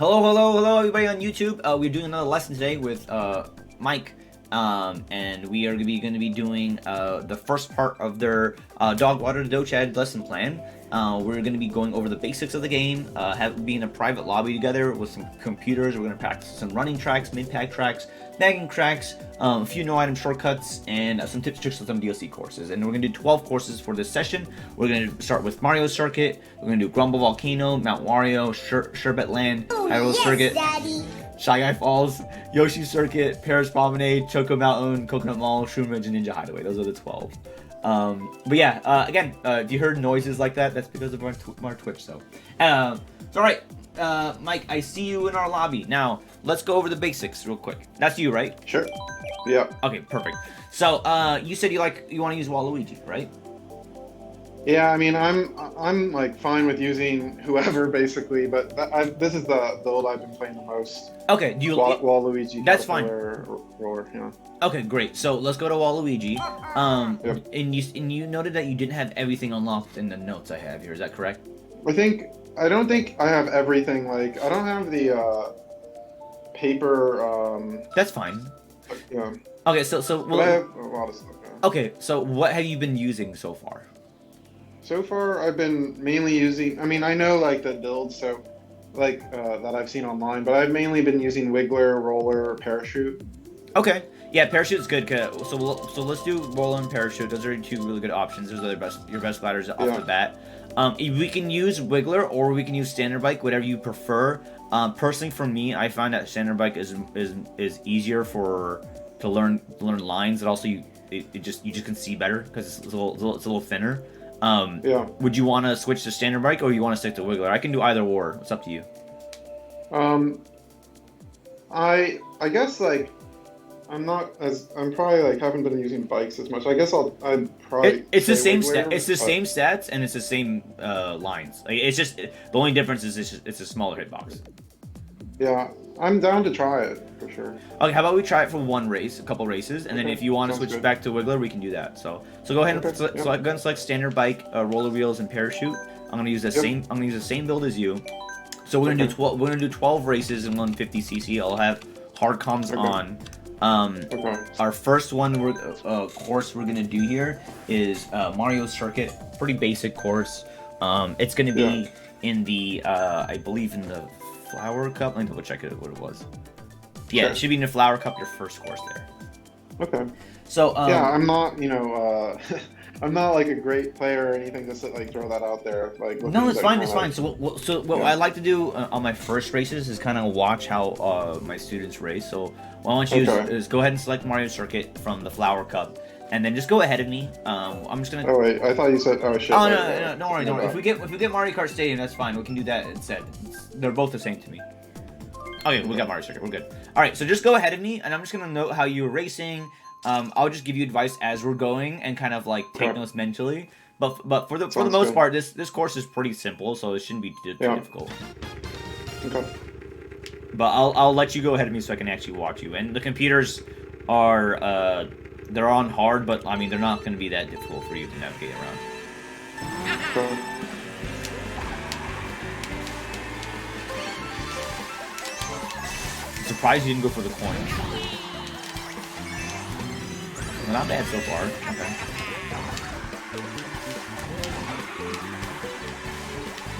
Hello, everybody on YouTube. We're doing another lesson today with Mike, and we are going to be doing the first part of their Dogwater Dogechad lesson plan. We're going to be going over the basics of the game, be in a private lobby together with some computers. We're going to practice some running tracks, mid-pack tracks, bagging tracks, a few no-item shortcuts, and some tips, tricks, and some DLC courses. And we're going to do 12 courses for this session. We're going to start with Mario Circuit. We're going to do Grumble Volcano, Mount Wario, Sherbet Land, Hyrule Circuit, Daddy. Shy Guy Falls, Yoshi Circuit, Paris Promenade, Choco Mountain, Coconut Mall, Shroom Ridge, and Ninja Hideaway. Those are the 12. But yeah, again, if you heard noises like that, that's because of our Twitch. So, alright, Mike, I see you in our lobby. Now, let's go over the basics real quick. That's you, right? Sure. Yeah. Okay, perfect. So, you said you want to use Waluigi, right? Yeah, I mean, I'm like fine with using whoever basically, but this is the build I've been playing the most. Okay, do you Waluigi? That's fine. Roar, yeah. Okay, great. So let's go to Waluigi. Yep. And you noted that you didn't have everything unlocked in the notes I have here. Is that correct? I don't think I have everything. Like, I don't have the paper. That's fine. Yeah. Okay, so But I have a lot of stuff. Yeah. Okay, so what have you been using so far? So far, I've been mainly using. I mean, I know like the builds, so like that I've seen online, but I've mainly been using Wiggler, Roller, Parachute. Okay, yeah, Parachute's good. So let's do Roller and Parachute. Those are two really good options. Those are your best gliders off the bat. We can use Wiggler or we can use Standard Bike, whatever you prefer. Personally, for me, I find that Standard Bike is easier to learn lines. And also you just can see better because it's a little thinner. Yeah. Would you want to switch to Standard Bike or you want to stick to Wiggler? I can do either or. It's up to you. I guess like I'm probably like haven't been using bikes as much. I guess I'd probably. It's the same Wiggler, it's the same stats and it's the same lines. Like, it's just the only difference is it's a smaller hitbox. Yeah, I'm down to try it for sure. Okay, how about we try it for a couple races, and then if you want to switch back to Wiggler, we can do that. So go ahead and select Standard Bike, Roller Wheels, and Parachute. I'm gonna use the same build as you. So we're gonna do 12 races in 150cc. I'll have hard comms on. Our first course we're gonna do here is Mario Circuit. Pretty basic course. It's gonna be in the I believe in the Flower Cup. Let me double check what it was. Yeah, It should be in the Flower Cup, your first course there. Okay. So yeah, I'm not I'm not like a great player or anything. Just to like throw that out there. Like no, it's fine. It's fine. So what I like to do on my first races is kind of watch how my students race. So what I want you to do is go ahead and select Mario Circuit from the Flower Cup, and then just go ahead of me. I'm just gonna. Oh wait, I thought you said. Oh shit. Oh no, don't worry. If we get Mario Kart Stadium, that's fine. We can do that instead. They're both the same to me. Okay, we got Mario Circuit. We're good. All right, so just go ahead of me, and I'm just gonna note how you're racing. I'll just give you advice as we're going, and kind of like take notes mentally. But for the most part, this course is pretty simple, so it shouldn't be too difficult. Okay. But I'll let you go ahead of me so I can actually watch you. And the computers are they're on hard, but I mean they're not going to be that difficult for you to navigate around. Okay. I'm surprised you didn't go for the coins. Well, not bad so far. Okay.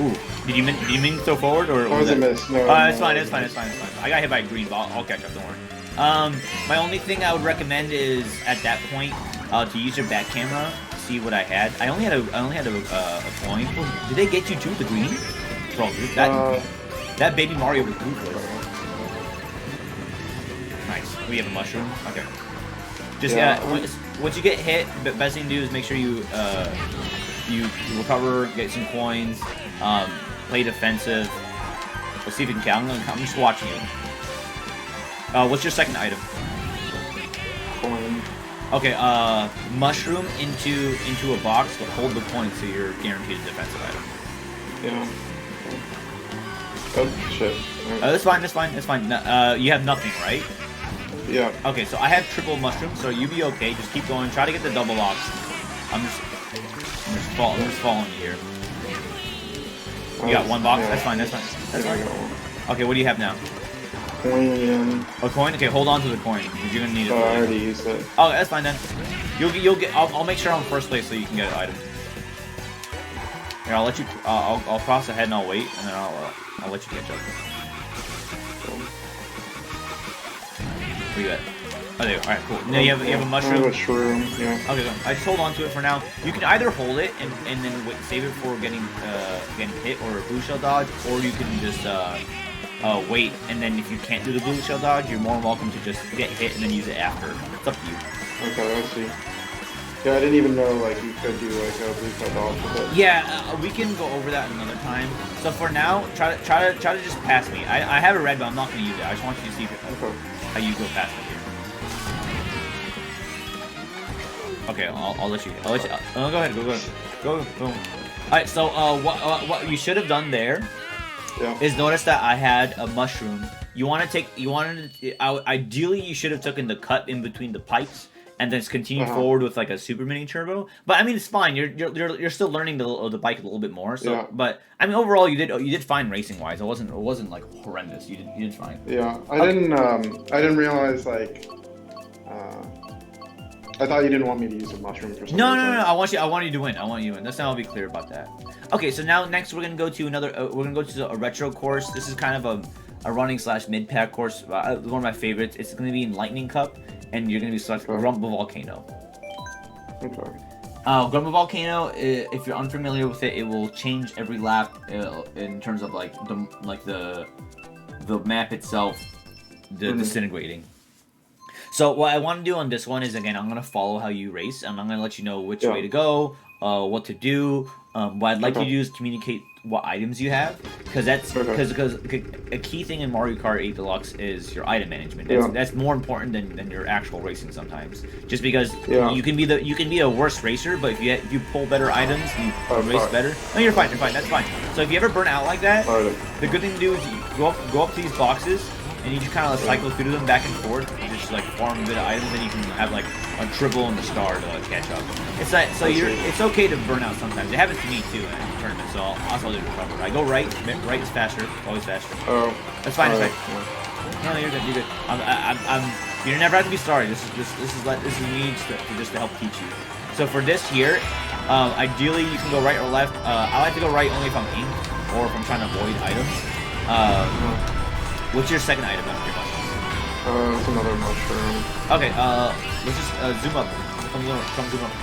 Ooh, did you mean to throw forward or? Was it miss? No. It's fine. I got hit by a green ball. I'll catch up. Don't worry. My only thing I would recommend is at that point to use your back camera. See what I had. I only had a coin. Oh, did they get you too? The green? Bro, that baby Mario was ruthless. Nice. We have a mushroom. Okay. Just once you get hit, the best thing to do is make sure you recover, get some coins, play defensive. Let's see if you can count. I'm just watching you. What's your second item? Coin. Okay, mushroom into a box, but hold the coin so you're guaranteed a defensive item. Yeah. Oh shit. That's fine. You have nothing, right? Yeah. Okay, so I have triple mushroom, so you be okay. Just keep going. Try to get the double locks. I'm just following you here. You got one box? Yeah. That's fine. Okay, what do you have now? Coin again. A coin? Okay, hold on to the coin. You're gonna need it. Oh, I already used it. Oh, that's fine then. You'll get. I'll make sure I'm first place so you can get an item. Here, I'll let you. I'll cross ahead and I'll wait, and then I'll let you catch up. What do you got? Oh, there. All right, cool. Now you have a mushroom. I have a shroom. Yeah. Okay, go. I just hold on to it for now. You can either hold it and then save it for getting hit or a blue shell dodge, or you can just wait, and then if you can't do the blue shell dodge, you're more than welcome to just get hit and then use it after. It's up to you. Okay, I see. Yeah, I didn't even know like you could do like a blue shell dodge with it. Yeah, we can go over that another time. So for now, try to just pass me. I have a red, but I'm not gonna use it. I just want you to see how you go past me here. Okay, I'll let you. Go ahead. Go. All right. So what you should have done there is notice that I had a mushroom. Ideally you should have taken the cut in between the pipes and then continued forward with like a super mini turbo. But I mean it's fine. You're still learning the bike a little bit more. So but I mean overall you did fine racing wise. It wasn't like horrendous. You did fine. Yeah, I didn't realize like. I thought you didn't want me to use a mushroom for something. No. I want you to win. That's now I'll be clear about that. Okay, so now next we're gonna go to a retro course. This is kind of a running / mid-pack course. One of my favorites. It's gonna be in Lightning Cup, and you're gonna be selecting Grumble Volcano. Okay. Grumble Volcano. If you're unfamiliar with it, it will change every lap in terms of like the map itself, disintegrating. So what I want to do on this one is, again, I'm going to follow how you race, and I'm going to let you know which way to go, what to do. What I'd like you to do is communicate what items you have, because a key thing in Mario Kart 8 Deluxe is your item management. That's more important than your actual racing sometimes. Just because you can be a worse racer, but if you pull better items, you race better. No, you're fine. That's fine. So if you ever burn out like that, the good thing to do is you go up to these boxes. And you just kind of cycle through them back and forth, and just like farm a bit of items, and you can have like a triple and the star to catch up. It's like it's okay to burn out sometimes. It happens to me too in tournaments, so I'll also do recover. I go right is faster, always faster. Oh, that's fine. It's fine. No, you're good. You're good. You never have to be sorry. This is me just to help teach you. So for this here, ideally you can go right or left. I like to go right only if I'm inked or if I'm trying to avoid items. What's your second item after your mushroom? It's another mushroom. Okay, let's just zoom up. Come zoom up.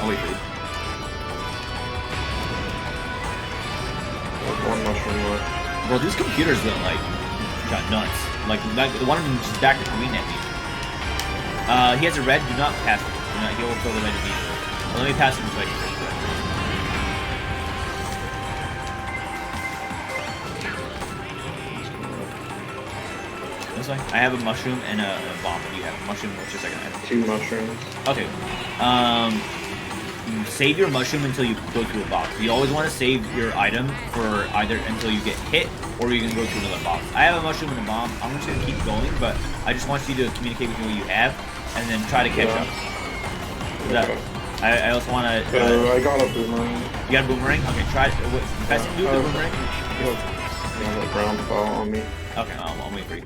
I'll wait for you. There's one mushroom left. Well, these computers got nuts. Like one of them just backed the green at me. He has a red. Do not pass it. He will throw the red immediately. Well, let me pass him so I can. I have a mushroom and a bomb. What do you have? A mushroom, what's your second item? 2 mushrooms. Okay. Save your mushroom until you go to a box. You always want to save your item for either until you get hit or you can go to another box. I have a mushroom and a bomb. I'm just going to keep going, but I just want you to communicate with me what you have and then try to catch up. I also want to... I got a boomerang. You got a boomerang? Okay, try it. Best thing to do with the boomerang? You have a ground fall on me. Okay, I'll wait for you.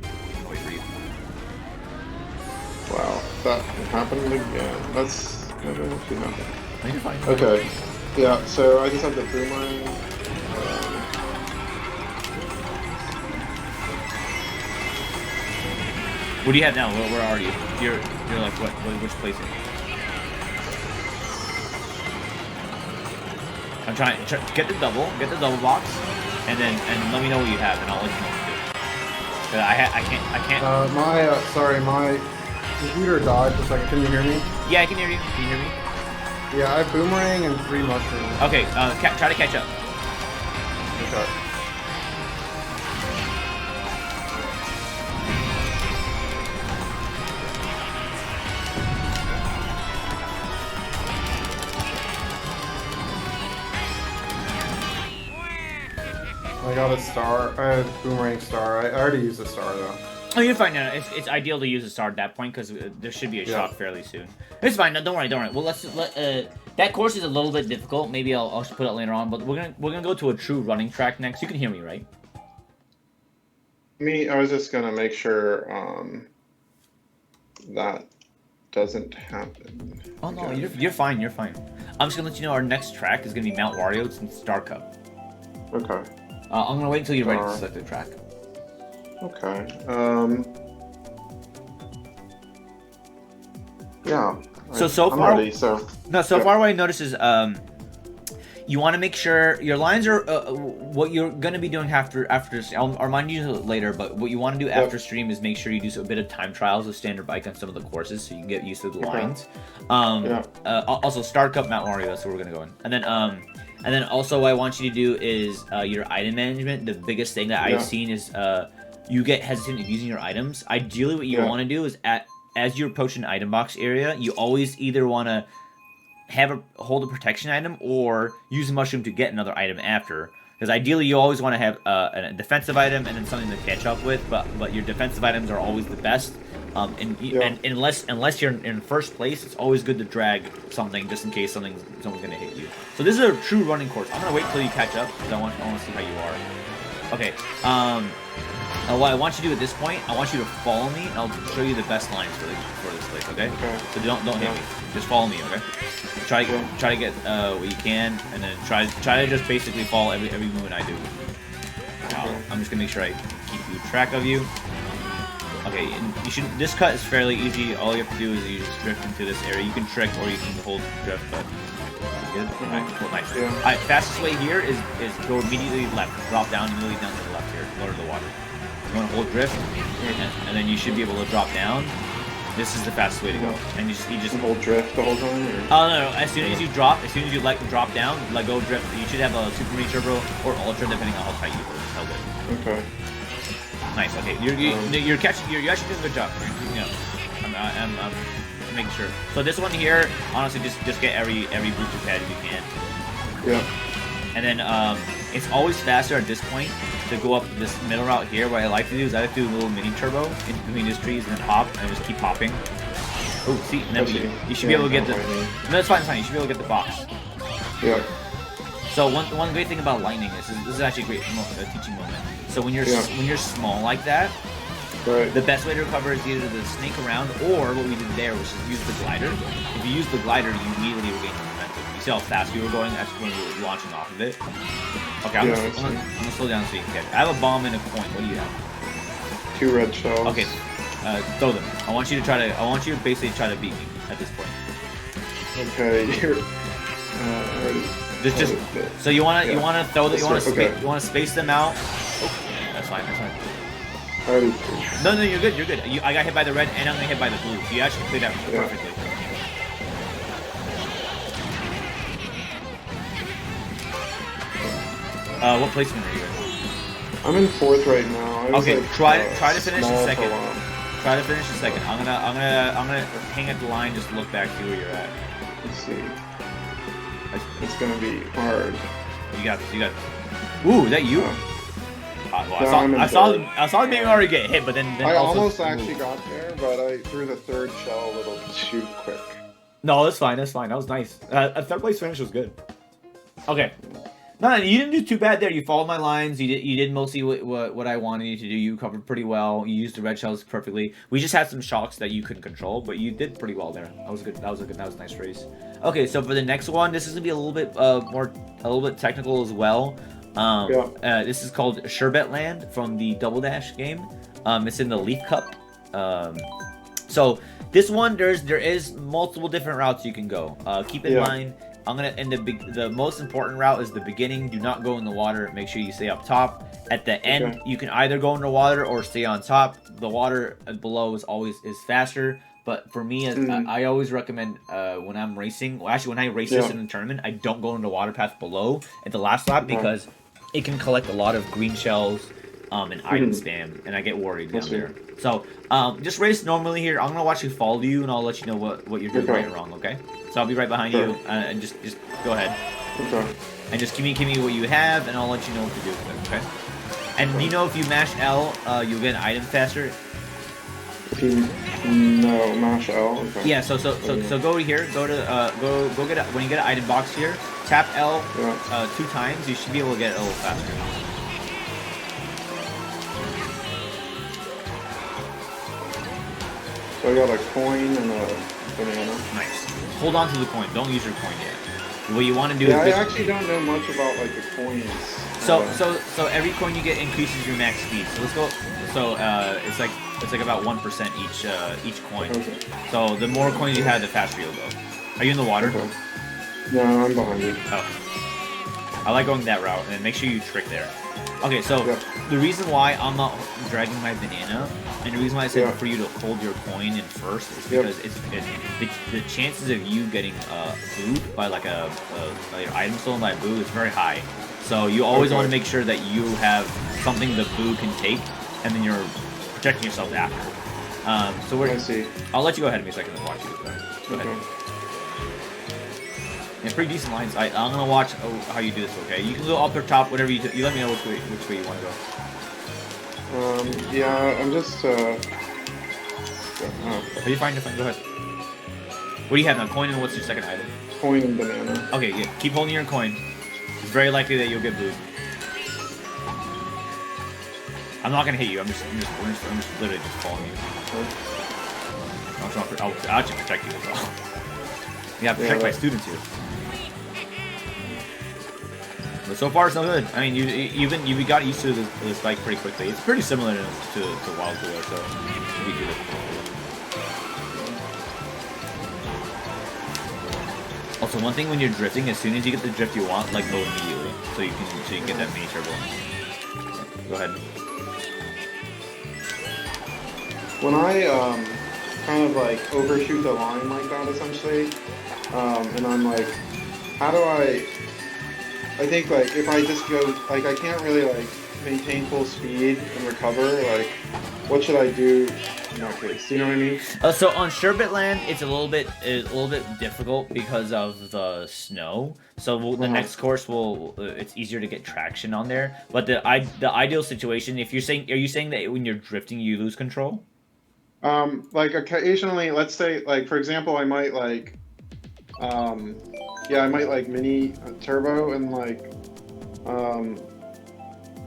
Wow, that happened again. That's never actually happened. No, you're fine. Okay, yeah, so I just have the boomerang. What do you have now? Where are you? You're like what? Which place? I'm trying get the double box, and let me know what you have, and I'll let you know what to do. I can't. Sorry, my computer died for a second. Can you hear me? Yeah, I can hear you. Can you hear me? Yeah, I have boomerang and 3 mushrooms. Okay, try to catch up. Okay. I got a star. I have boomerang star. I already used a star though. Oh, you're fine. No, it's ideal to use a star at that point because there should be a shock fairly soon. It's fine. No, don't worry. Well, That course is a little bit difficult. Maybe I'll put it later on. But we're gonna go to a true running track next. You can hear me, right? I was just gonna make sure that doesn't happen. Oh no, you're fine. You're fine. I'm just gonna let you know our next track is gonna be Mount Wario. It's in Star Cup. Okay. I'm gonna wait until you're ready to select the track. Okay. Yeah. So I'm far, ready, so far what I noticed is you want to make sure your lines are what you're gonna be doing after. I'll remind you later, but what you want to do after stream is make sure you do a bit of time trials with standard bike on some of the courses, so you can get used to the lines. Also, Star Cup Mount Wario. That's where we're gonna go in, and then also what I want you to do is your item management. The biggest thing that I've seen is you get hesitant of using your items. Ideally, what you want to do is as you approach an item box area, you always either want to hold a protection item or use a mushroom to get another item after. Because ideally, you always want to have a defensive item and then something to catch up with. But your defensive items are always the best. And unless you're in first place, it's always good to drag something just in case someone's gonna hit you. So this is a true running course. I'm gonna wait till you catch up because I want to see how you are. Okay. What I want you to do at this point, I want you to follow me, and I'll show you the best lines for this place. Okay? So don't hit me. Just follow me. Okay? Try to get what you can, and then try to just basically follow every movement I do. I'm just gonna make sure I keep track of you. Okay, and this cut is fairly easy. All you have to do is you just drift into this area. You can trick or you can hold drift, but good. Alright, cool, nice. Alright, fastest way here is go immediately left. Drop down immediately down to the left here, lower the water. You want to hold drift, and then you should be able to drop down. This is the fastest way to go. And you just hold drift the whole time? Or? Oh no! As soon as you drop drop down, let go drift. You should have a Super Mini Turbo or Ultra, depending on how tight you held it. Okay. Nice. Okay, you're catching. You're actually doing a good job. I'm making sure. So this one here, honestly, just get every booster pad you can. Yeah. And then it's always faster at this point to go up this middle route here. What I like to do is I like to do a little mini turbo in between these trees and then hop and just keep hopping. Oh, see, and then you should be able to get the. No, that's fine. You should be able to get the box. Yeah. So one great thing about lightning is this is actually a great teaching moment. So when you're small like that, the best way to recover is either to snake around or what we did there, which is use the glider. If you use the glider, you immediately regain momentum. You see how fast you were going? That's when you were launching off of it. Okay, I'm gonna slow down so you can catch it. I have a bomb and a coin. What do you have? 2 red shells. Okay, throw them. I want you to basically try to beat me at this point. Okay, you're just so you wanna throw them. You wanna space them out. Oh, that's fine. No, you're good. I got hit by the red and I'm gonna hit by the blue. So you actually played that perfectly. What placement are you in? I'm in 4th right now. Okay, try to finish in second. Try to finish in second. I'm gonna hang at the line. Just look back, see where you're at. Let's see. It's gonna be hard. You got this. Ooh, is that you? I saw him maybe already get hit, but then I almost actually got there, but I threw the 3rd shell a little too quick. No, that's fine. That was nice. A 3rd place finish was good. Okay. No, you didn't do too bad there. You followed my lines. You did mostly what I wanted you to do. You covered pretty well. You used the red shells perfectly. We just had some shocks that you couldn't control, but you did pretty well there. That was good. That was a nice race. Okay, so for the next one, this is gonna be a little bit technical as well. This is called Sherbet Land from the Double Dash game. It's in the Leaf Cup. So this one, there is multiple different routes you can go. Keep in mind. The most important route is the beginning. Do not go in the water. Make sure you stay up top. At the end, you can either go in the water or stay on top. The water below is faster. But for me, I always recommend when I'm racing. Well, actually, when I race this in the tournament, I don't go in the water path below at the last lap because it can collect a lot of green shells and item spam, and I get worried down there. So just race normally here. I'm gonna watch you follow you, and I'll let you know what you're doing right or wrong. Okay? So I'll be right behind you, and just go ahead. And just give me what you have, and I'll let you know what to do with it. Okay? And you know if you mash L, you'll get an item faster. If you no mash L. Okay. Yeah. So go over here. Go to go get when you get an item box here. Tap L 2 times. You should be able to get it a little faster. So I got a coin and a banana. Nice. Hold on to the coin. Don't use your coin yet. What you want to do yeah, is... I actually don't know much about, like, the coins. So every coin you get increases your max speed. So let's go... So, it's like about 1% each coin. Okay. So the more coins you have, the faster you'll go. Are you in the water? Okay. No, I'm behind you. Oh. I like going that route, and then make sure you trick there. Okay, so yeah. the reason why I'm not dragging my banana, and the reason why I said yeah. for you to hold your coin in first is because the chances of you getting booed by like an item stolen by a boo is very high. So you always want to make sure that you have something the boo can take, and then you're protecting yourself after. So we're. I see. I'll let you go ahead of me a second and watch you. Go ahead. Yeah, pretty decent lines. I'm gonna watch how you do this. Okay, you can go up or top, whatever you do. You let me know which way you want to go. Yeah, I'm just. Are you fine? You're fine. Go ahead. What do you have now? Coin and what's your second item? Coin and banana. Okay, yeah. Keep holding your coin. It's very likely that you'll get booed. I'm not gonna hit you. I'm just literally just following you. I'll actually protect you as well. Yeah, protect my students here. But so far, it's not good. I mean, you got used to this bike pretty quickly. It's pretty similar to Wild Cooler, so it'll be good. Also, one thing when you're drifting, as soon as you get the drift you want, like go immediately, so you can get that mini turbo. Go ahead. When I kind of like overshoot the line like that, essentially, and I'm like, how do I think like if I just go, like I can't really like maintain full speed and recover, like what should I do in that case? Do you know what I mean? So on Sherbet Land, it's a little bit difficult because of the snow. So the next course it's easier to get traction on there. But the ideal situation, if you're saying, are you saying that when you're drifting you lose control? Like occasionally, let's say, like for example, I might like, I might like mini turbo and like,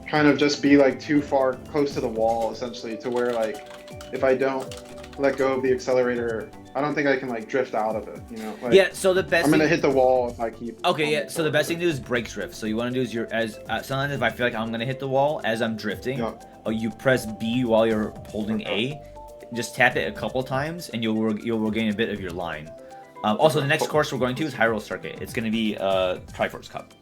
kind of just be like too far close to the wall, essentially, to where like, if I don't let go of the accelerator, I don't think I can like drift out of it, you know? Like, yeah. So the best. I'm gonna hit the wall if I keep. Okay, yeah. So the best thing to do is brake drift. So you want to do is sometimes if I feel like I'm gonna hit the wall as I'm drifting, you press B while you're holding A. Just tap it a couple times, and you'll regain a bit of your line. Also, the next course we're going to is Hyrule Circuit. It's going to be Triforce Cup.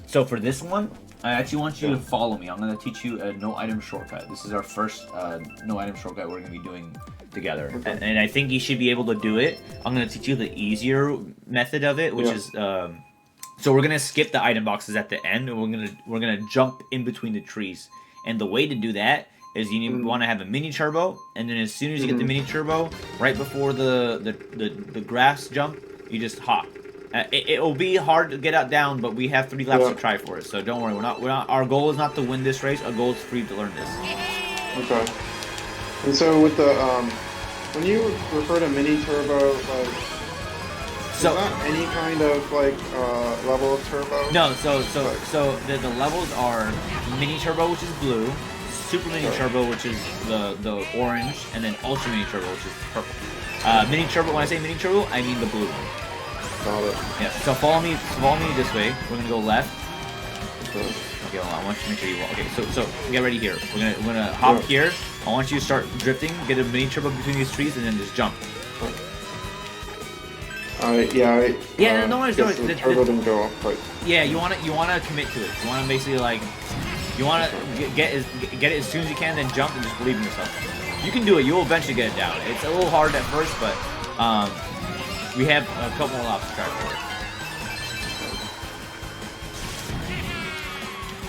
So for this one, I actually want you to follow me. I'm going to teach you a no-item shortcut. This is our first no-item shortcut we're going to be doing together. And I think you should be able to do it. I'm going to teach you the easier method of it, which is... so we're going to skip the item boxes at the end, and we're gonna jump in between the trees. And the way to do that is you want to have a mini turbo, and then as soon as you get the mini turbo, right before the grass jump, you just hop. It will be hard to get out down, but we have 3 laps to try for it, so don't worry. We're not. Our goal is not to win this race. Our goal is for you to learn this. Okay. And so with the when you refer to mini turbo, like, is that any kind of like level of turbo? No. So the levels are mini turbo, which is blue. Super Mini Turbo, which is the orange, and then Ultra Mini Turbo, which is purple. Mini Turbo, when I say Mini Turbo, I mean the blue one. Got it. Yeah, so follow me this way. We're gonna go left. Okay, hold on, I want you to make sure you walk. Okay, so get ready here. We're gonna hop here. I want you to start drifting, get a Mini Turbo between these trees, and then just jump. No worries. The turbo didn't go off quite. Yeah, you wanna commit to it. You wanna basically like. You want to get it as soon as you can, then jump and just believe in yourself. You can do it. You'll eventually get it down. It's a little hard at first, but we have a couple more laps to try for it.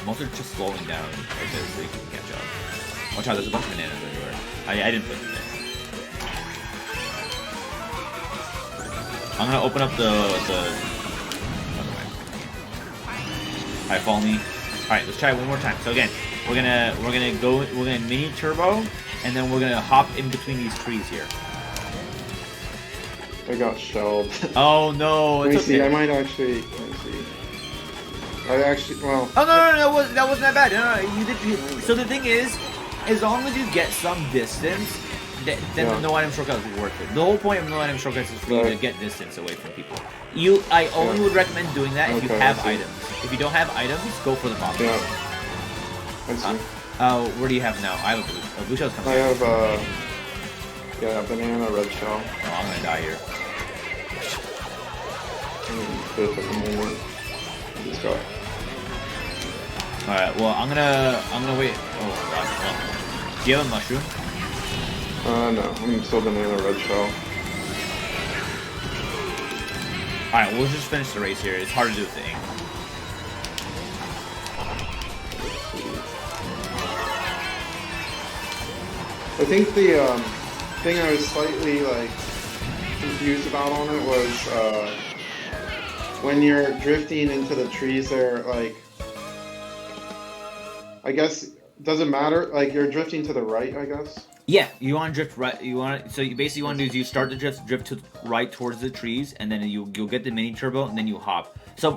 Most are just slowing down right there so you can catch up. Watch out, there's a bunch of bananas everywhere. I didn't put them in. I'm gonna open up the. Alright, follow me. right, let's try it one more time. So again, we're gonna mini turbo, and then we're gonna hop in between these trees here. I got shelled. Oh no, Let me it's see. okay. I might actually. Let me see. I actually. Well. Oh no, that wasn't that bad. No, you did. So the thing is, as long as you get some distance, then no item shortcuts is worth it. The whole point of no item shortcuts is for you to get distance away from people. I only would recommend doing that if you have items. If you don't have items, go for the bomb. Yeah. I see. Where do you have now? I have a blue shell's coming. I have banana, red shell. Oh, I'm gonna die here. At the moment. Just go. Alright, well I'm gonna wait. Oh my gosh, well. Do you have a mushroom? No, I'm still banana, red shell. Alright, we'll just finish the race here. It's hard to do with the ink. I think the thing I was slightly like confused about on it was when you're drifting into the trees there, like I guess doesn't matter, like you're drifting to the right, I guess. Yeah, you want to drift right. So you basically want to do is you start the drift to right towards the trees, and then you'll get the mini turbo, and then you hop. So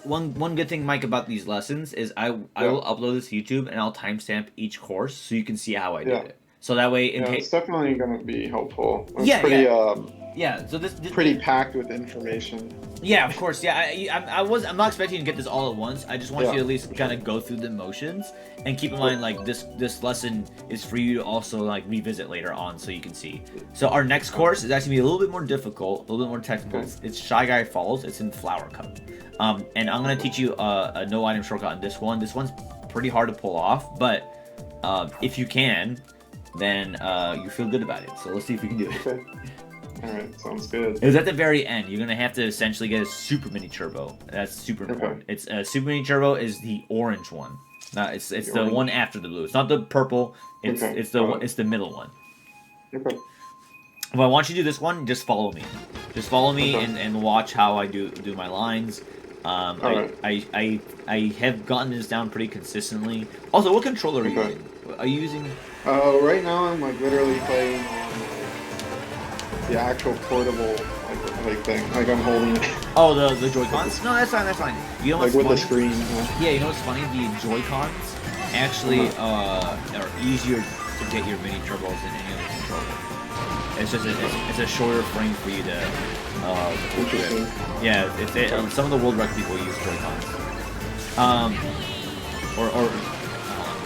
one good thing, Mike, about these lessons is I will upload this to YouTube, and I'll timestamp each course so you can see how I did it. So that way, it's definitely going to be helpful. It's so this pretty packed with information. Yeah, of course. Yeah, I'm not expecting you to get this all at once. I just want you to at least kind of go through the motions and keep in mind like this lesson is for you to also like revisit later on so you can see. So our next course is actually gonna be a little bit more difficult, a little bit more technical. It's Shy Guy Falls. It's in Flower Cup, and I'm gonna teach you a no item shortcut on this one. This one's pretty hard to pull off, but if you can, then you feel good about it. So let's see if we can do it. Okay. Alright, sounds good. It's at the very end. You're gonna have to essentially get a super mini turbo. That's super important. It's super mini turbo is the orange one. No, it's the one after the blue. It's not the purple. It's the middle one. Okay. If I want you to do this one, just follow me. Just follow me and watch how I do my lines. I have gotten this down pretty consistently. Also, what controller are you using? Are you using? Right now I'm like literally playing on the actual portable like thing. Like I'm holding it. Oh, the Joy-Cons? No, that's fine. That's fine. You know what's like with funny? the screen. Yeah, you know what's funny? The Joy-Cons actually are easier to get your mini turbos than any other controller. It's just it's a shorter frame for you to. Interesting. Yeah, some of the world record people use Joy-Cons.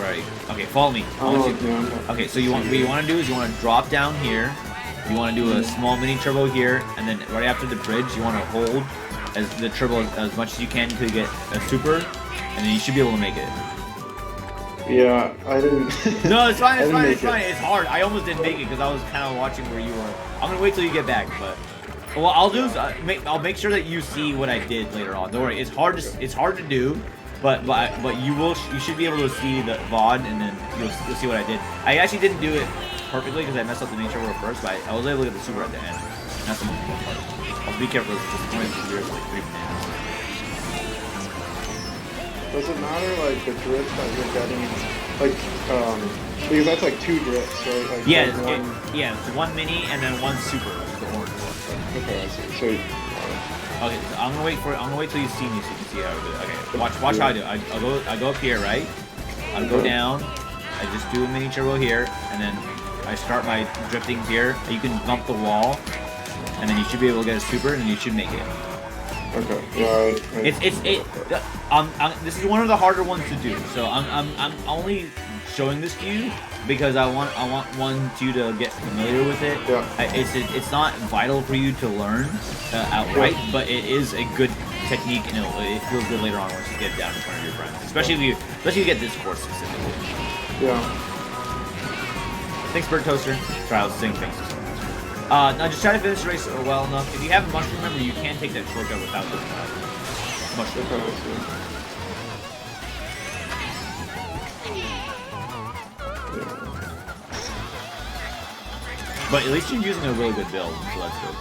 Right. Okay, follow me. Okay, so what you want to do is you want to drop down here. You want to do a small mini turbo here, and then right after the bridge, you want to hold the turbo as much as you can until you get a super, and then you should be able to make it. Yeah, I didn't. No, it's fine. It's fine. It's hard. I almost didn't make it because I was kind of watching where you were. I'm gonna wait till you get back, but what I'll do is I'll make sure that you see what I did later on. Don't worry. It's hard to do. But you should be able to see the VOD, and then you'll see what I did. I actually didn't do it perfectly because I messed up the mini turbo first, but I was able to get the super at the end. That's the most important part. Also, be careful. It's just pointing to yours like 3 bananas. Does it matter like the drift that you're getting? Like because that's like 2 drifts, right? Like it's 1 mini and then 1 super, the orange one. Okay, I see. So. Okay, so I'm gonna wait till you see me so you can see how I do it. Okay, watch how I do it. I go up here, right? I go down. I just do a mini turbo here, and then I start my drifting here. You can bump the wall, and then you should be able to get a super, and then you should make it. Okay. Yeah. This is one of the harder ones to do. So I'm only showing this to you because I want you to get familiar with it. Yeah. It's not vital for you to learn outright, but it is a good technique, and it feels good later on once you get it down in front of your friends, especially if you get this course specifically. Yeah. Thanks, Bird Toaster. Trials, same things. Now just try to finish the race well enough. If you have a mushroom, remember you can take that shortcut without the mushroom. But at least you're using a really good build, so that's good.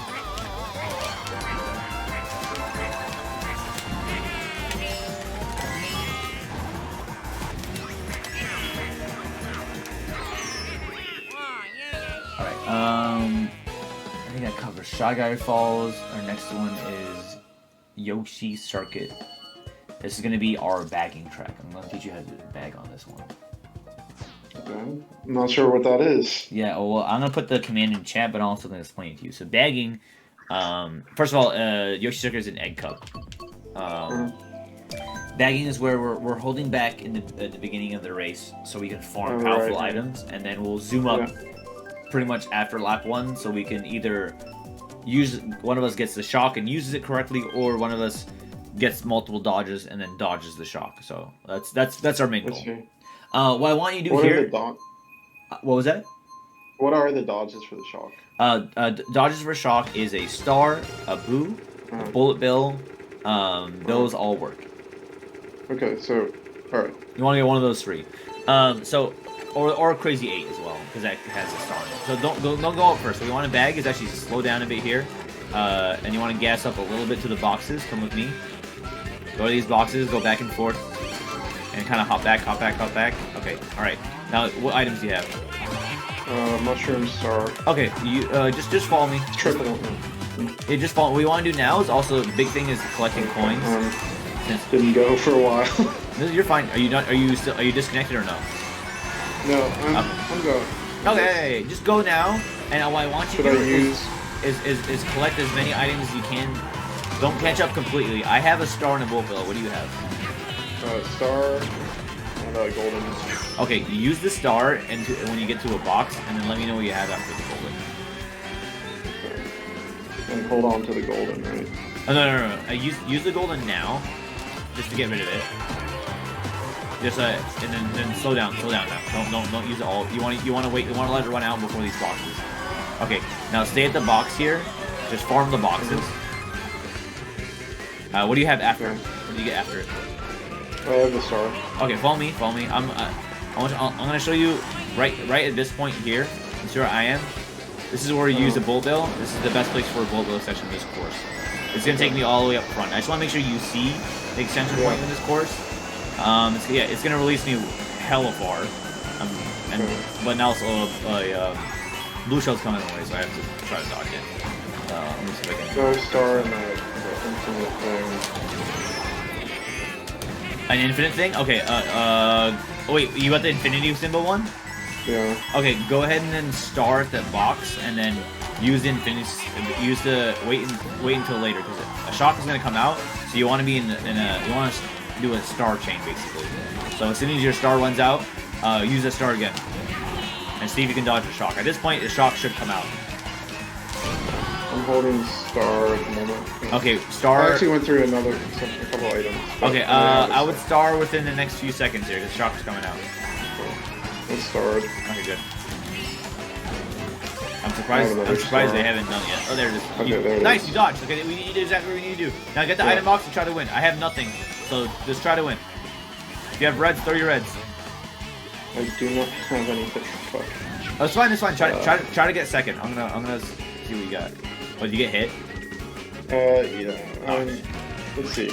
Alright, I think that covers Shy Guy Falls. Our next one is Yoshi Circuit. This is going to be our bagging track. I'm going to teach you how to bag on this one. Okay. I'm not sure what that is. Yeah, well, I'm going to put the command in chat, but I'm also going to explain it to you. So bagging, first of all, Yoshi Circuit is an egg cup. Bagging is where we're holding back at the beginning of the race so we can farm powerful items, and then we'll zoom up pretty much after lap 1, so we can either use, one of us gets the shock and uses it correctly, or one of us gets multiple dodges and then dodges the shock. So that's our main goal. What I want you to do here. What was that? What are the dodges for the shock? Dodges for shock is a star, a boo, a bullet bill. Those all work. Okay, so alright. You want to get one of those 3. Or Crazy 8 as well, because that has a star. So don't go up first. What you want to bag is actually slow down a bit here, and you want to gas up a little bit to the boxes. Come with me. Go to these boxes, go back and forth, and kind of hop back. Okay, all right. Now, what items do you have? Mushroom star. Okay, you just follow me. Triple. Yeah, just follow. What you want to do now is also the big thing is collecting coins. Didn't go for a while. No, you're fine. Are you not? Are you disconnected or no? No, I'm going. Okay, just go now, and what I want you to do is collect as many items as you can. Don't catch up completely. I have a star and a bullet bill. What do you have? Star and a golden. Okay, use the star and when you get to a box, and then let me know what you have after the golden. Okay. And hold on to the golden, right? Oh, no. Use the golden now, just to get rid of it. Just and then slow down now. Don't use it all. You want to wait. You want to let it run out before these boxes. Okay, now stay at the box here. Just farm the boxes. What do you have after? What do you get after it? I have the star. Okay, follow me. I'm gonna show you right at this point here. That's where I am. This is where you use a bullet bill. This is the best place for a bullet bill section of this course. It's gonna take me all the way up front. I just want to make sure you see the extension point in this course. It's gonna release me hella far. But now also blue shell's coming away, so I have to try to dodge it. Let me see if I can. Go star and the infinite thing. An infinite thing? Okay. Oh wait, you got the infinity symbol one? Yeah. Okay, go ahead and then start the box, and then use the infinity. Use the wait until later, because a shock is gonna come out. So you want to be you want to do a star chain basically. So as soon as your star runs out, use a star again, and see if you can dodge the shock. At this point, the shock should come out. I'm holding star at the moment. Okay, star. I actually went through a couple items. Okay, I would star within the next few seconds here, because shock is coming out. It's starred. Okay, good. I'm surprised they haven't done it yet. Oh, there it is. Okay, there it nice, is. you dodged. Okay, we did exactly what we need to do. Now get the item box and try to win. I have nothing, so just try to win. If you have reds, throw your reds. I do not have anything. Fuck. Oh, it's fine. It's fine. Try to get second. I'm gonna see what you got. Oh, did you get hit? Yeah. Let's see.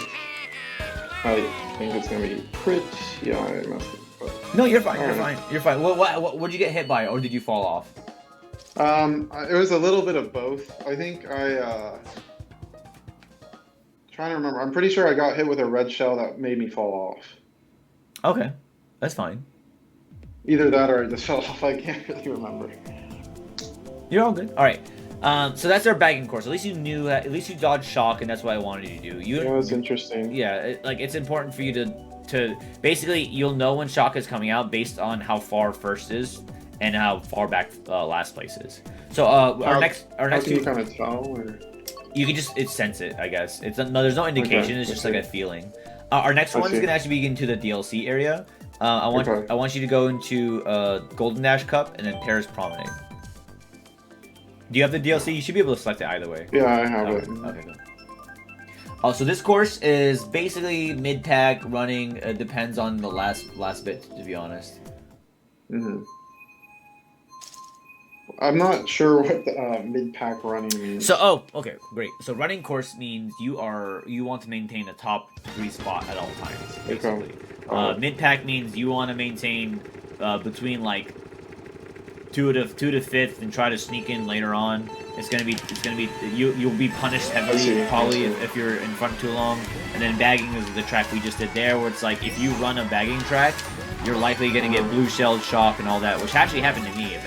I think it's gonna be crit. Yeah, I messed it. No, you're fine. You're fine. What did you get hit by, or did you fall off? It was a little bit of both. I think trying to remember. I'm pretty sure I got hit with a red shell that made me fall off. Okay, that's fine. Either that or I just fell off. I can't really remember. You're all good. All right. So that's our bagging course. At least you knew that. At least you dodged shock, and that's what I wanted you to do. That was interesting. Yeah, it's important for you to basically you'll know when shock is coming out based on how far first is and how far back last place is. So our next can you kind of tell, or you can just sense it, I guess. There's no indication. Okay, it's just like a feeling. Our next one's gonna actually be into the DLC area. I want you to go into Golden Dash Cup and then Paris Promenade. Do you have the DLC? You should be able to select it either way. Yeah, I have it. Okay, good. So this course is basically mid-pack running. It depends on the last bit, to be honest. Mm-hmm. I'm not sure what the mid-pack running means. So, okay, great. So running course means you want to maintain a top 3 spot at all times, basically. Okay. Mid-pack means you want to maintain between like two to fifth and try to sneak in later on. It's gonna be you'll be punished heavily probably if you're in front too long. And then bagging is the track we just did there, where it's like if you run a bagging track, you're likely gonna get blue shelled, shock, and all that, which actually happened to me. If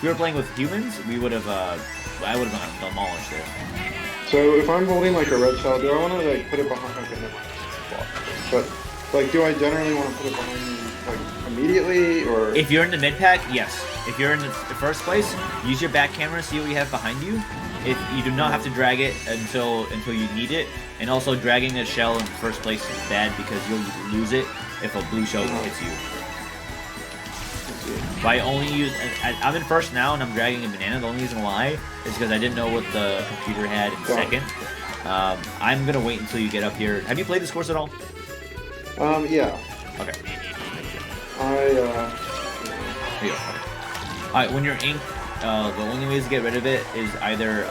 we were playing with humans, we would have I would have been demolished there. So if I'm holding like a red shell, do I want to like put it behind? Okay, never mind. But like, do I generally want to put it behind me like immediately, or? If you're in the mid pack, yes. If you're in the first place, use your back camera, see what you have behind you. If you do not have to drag it until you need it, and also dragging a shell in first place is bad because you'll lose it if a blue shell hits you. But I only use. I'm in first now, and I'm dragging a banana. The only reason why is because I didn't know what the computer had in second. I'm gonna wait until you get up here. Have you played this course at all? Yeah. Okay. Here you go. Okay. Alright, when you're ink, the only ways to get rid of it is either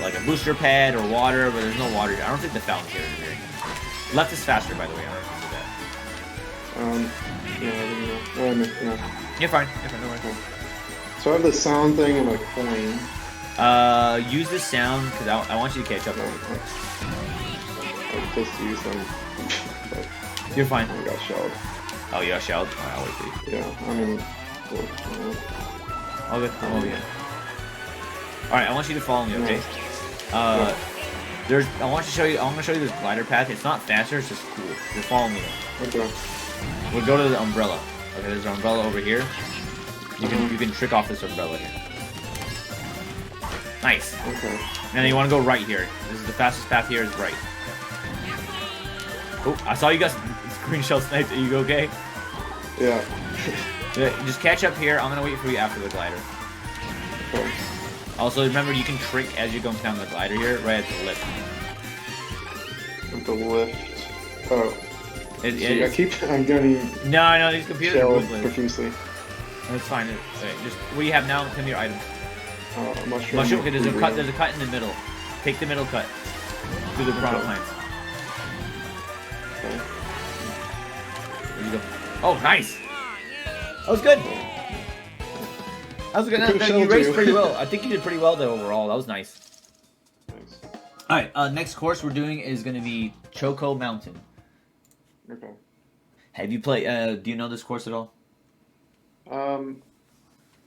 like a booster pad or water, but there's no water. I don't think the fountain here is very nice. Left is faster, by the way. I don't know if you did that. Yeah. You're fine. Don't worry. So I have the sound thing and a coin. Use the sound because I want you to catch up. I just used them. You're fine. I got shelled. Oh, you got shelled? Alright, I'll wait for you. Yeah, I mean... All good. Alright, I want you to follow me, okay? I want to show you. I'm gonna show you this glider path. It's not faster. It's just cool. Just follow me. Okay. We'll go to the umbrella. Okay, there's an umbrella over here. You can trick off this umbrella here. Nice. Okay. And then you want to go right here. This is the fastest path here. Is right. Oh, I saw you guys green shell sniped. Are you okay? Yeah. Just catch up here. I'm gonna wait for you after the glider. Okay. Also, remember you can trick as you're going down the glider here, right at the lift. At the lift. Oh. I'm getting. No, these computers are ruthless. Profusely. That's fine. Just what do you have now? Tell me your items. Mushroom. Okay, there's a cut in the middle. Take the middle cut. Do the piranha plants. Okay. There you go. Oh, nice. That was good. You raced pretty well. I think you did pretty well though overall. That was nice. Alright, next course we're doing is going to be Choco Mountain. Okay. Have you played, do you know this course at all?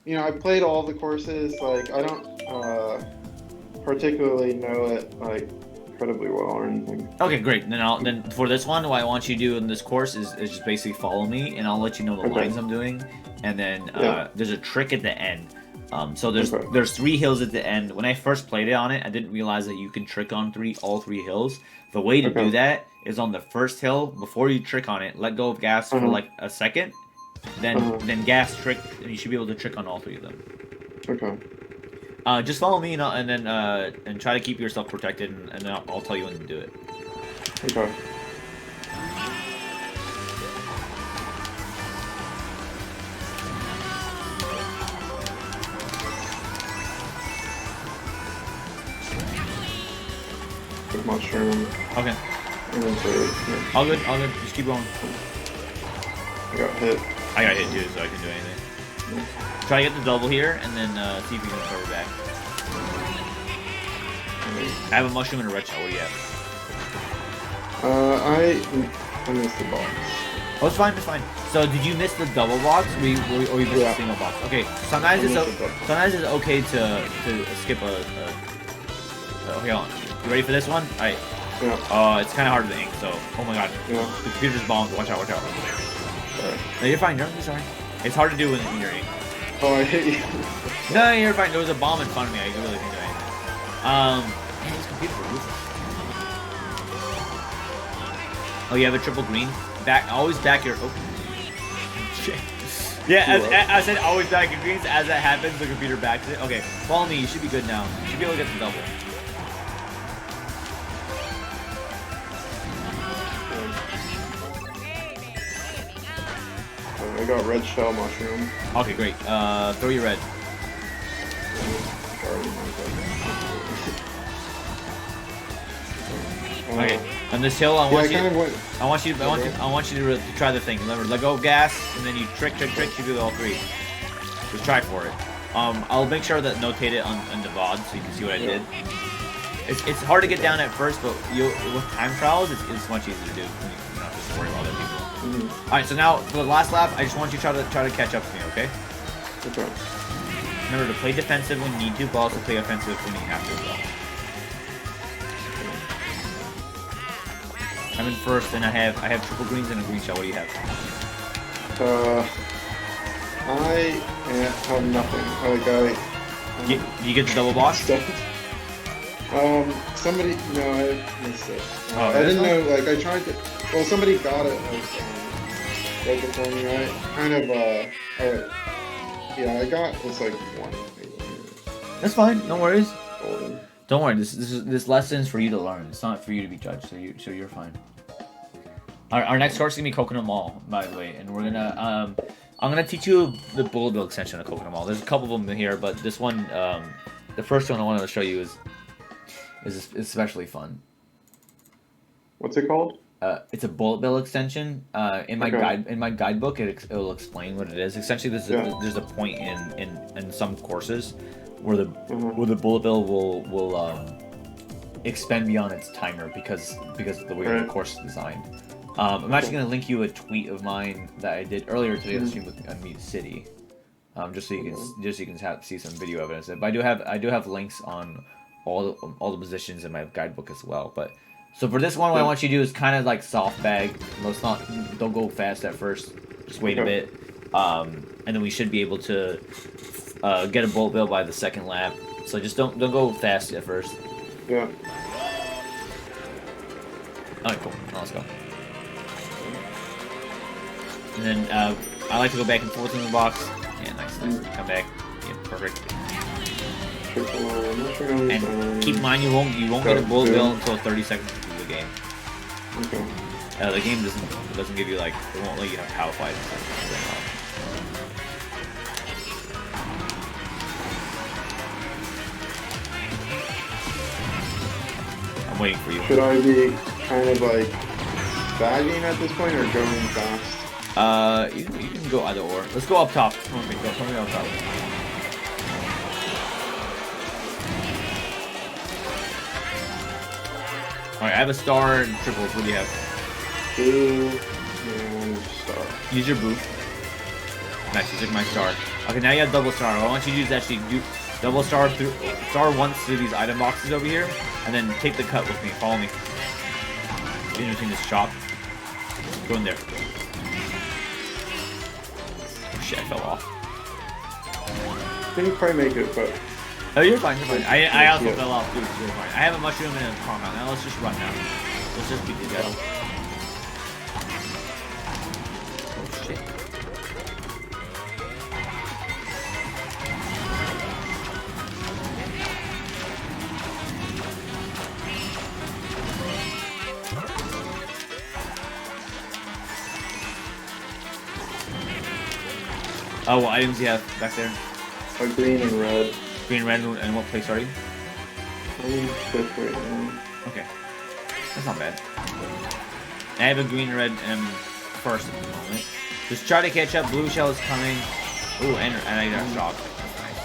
You know, I played all the courses. Like, I don't particularly know it like incredibly well or anything. Okay, great. Then for this one, what I want you to do in this course is just basically follow me, and I'll let you know the lines I'm doing. And then there's a trick at the end. So there's 3 hills at the end. When I first played it on it, I didn't realize that you can trick on all three hills. The way to do that is on the first hill, before you trick on it, let go of gas for like a second, then gas trick, and you should be able to trick on all 3 of them. Okay. Just follow me and try to keep yourself protected, and then I'll tell you when to do it. Okay. Mushroom. Okay. And then third. All good. Just keep going. I got hit. I got hit too, so I can do anything. Try to get the double here, and then see if you can recover back. I have a mushroom and a red shell. What do you have? I missed the box. Oh, it's fine. So, did you miss the double box, or you missed the single box? Okay. Sometimes it's okay to skip okay, hold on. You ready for this one? Alright. Yeah. It's kind of hard to ink, so... Oh my god. Yeah. The computer just bombed. Watch out. Sorry. No, you're fine. You're sorry. It's hard to do when you're ink. Oh, I hit you. No, you're fine. There was a bomb in front of me. I really can't do anything. Man, this computer's ruthless. Oh, you have a triple green? Always back your... Oh. Shit. Yeah, as I said, always back your greens. As that happens, the computer backs it. Okay, follow me. You should be good now. You should be able to get the double. I got red shell mushroom. Okay, great. Throw your red. Okay. On this hill, I want you to try the thing. Remember, let go of gas, and then you trick, you do all three. Just try for it. I'll make sure that notate it on the VOD so you can see what I did. It's hard to get down at first, but with time trials, it's much easier to do. You don't have to worry about other people. All right, so now for the last lap, I just want you to try to catch up to me, okay? Okay. Remember to play defensive when you need to, but also play offensive when you have to as well. I'm in first, and I have triple greens and a green shell. What do you have? I have nothing. Like You get the double boss? Somebody, no, I missed it. Oh, I didn't know, like, I tried to, well, somebody got it, like, right before me, right? Kind of, yeah, I got, it's like one. That's fine, no worries. Golden. Don't worry, this lesson's for you to learn. It's not for you to be judged, so you're fine. Our next course is gonna be Coconut Mall, by the way, and we're gonna, I'm gonna teach you the bullet bill extension of Coconut Mall. There's a couple of them here, but this one, the first one I wanted to show you is especially fun. What's it called? It's a bullet bill extension. In my guidebook, it will explain what it is. Essentially, there's a point in some courses where the bullet bill will expend beyond its timer because of the way the course is designed. I'm actually gonna link you a tweet of mine that I did earlier today on stream on Meat City, just so you can see some video evidence. But I do have links on all the positions in my guidebook as well. But so for this one, what I want you to do is kind of like soft bag. Don't go fast at first. Just wait a bit, and then we should be able to get a bullet bill by the second lap. So just don't go fast at first. Yeah. Alright, cool. Now let's go. And then I like to go back and forth in the box. Yeah, nice. Come back. Yeah, perfect. And keep in mind, you won't get a bullet bill until 30 seconds into the game. Okay. The game doesn't give you it won't let you have power fights. I'm waiting for you. Should I be kind of like bagging at this point or going fast? You can go either or. Let's go up top. Come on, go up top. Alright, I have a star and triples. What do you have? 2 and star. Use your boost. Nice, you took my star. Okay, now you have double star. What I want you to do is actually do double star once through these item boxes over here, and then take the cut with me. Follow me. In between this shop. Go in there. Oh shit, I fell off. Didn't quite make it, but... Oh, you're fine, you're fine. I also fell off too, so you're fine. I have a mushroom and a caramel. Now let's just run now. Let's just beat these guys. Oh shit. Oh, what items do you have back there? Green and red. Green, red, and what place are you? I'm in 5th right now. Okay. That's not bad. I have a green and red and I'm first at the moment. Just try to catch up. Blue shell is coming. Ooh, and I got a shock. That's nice.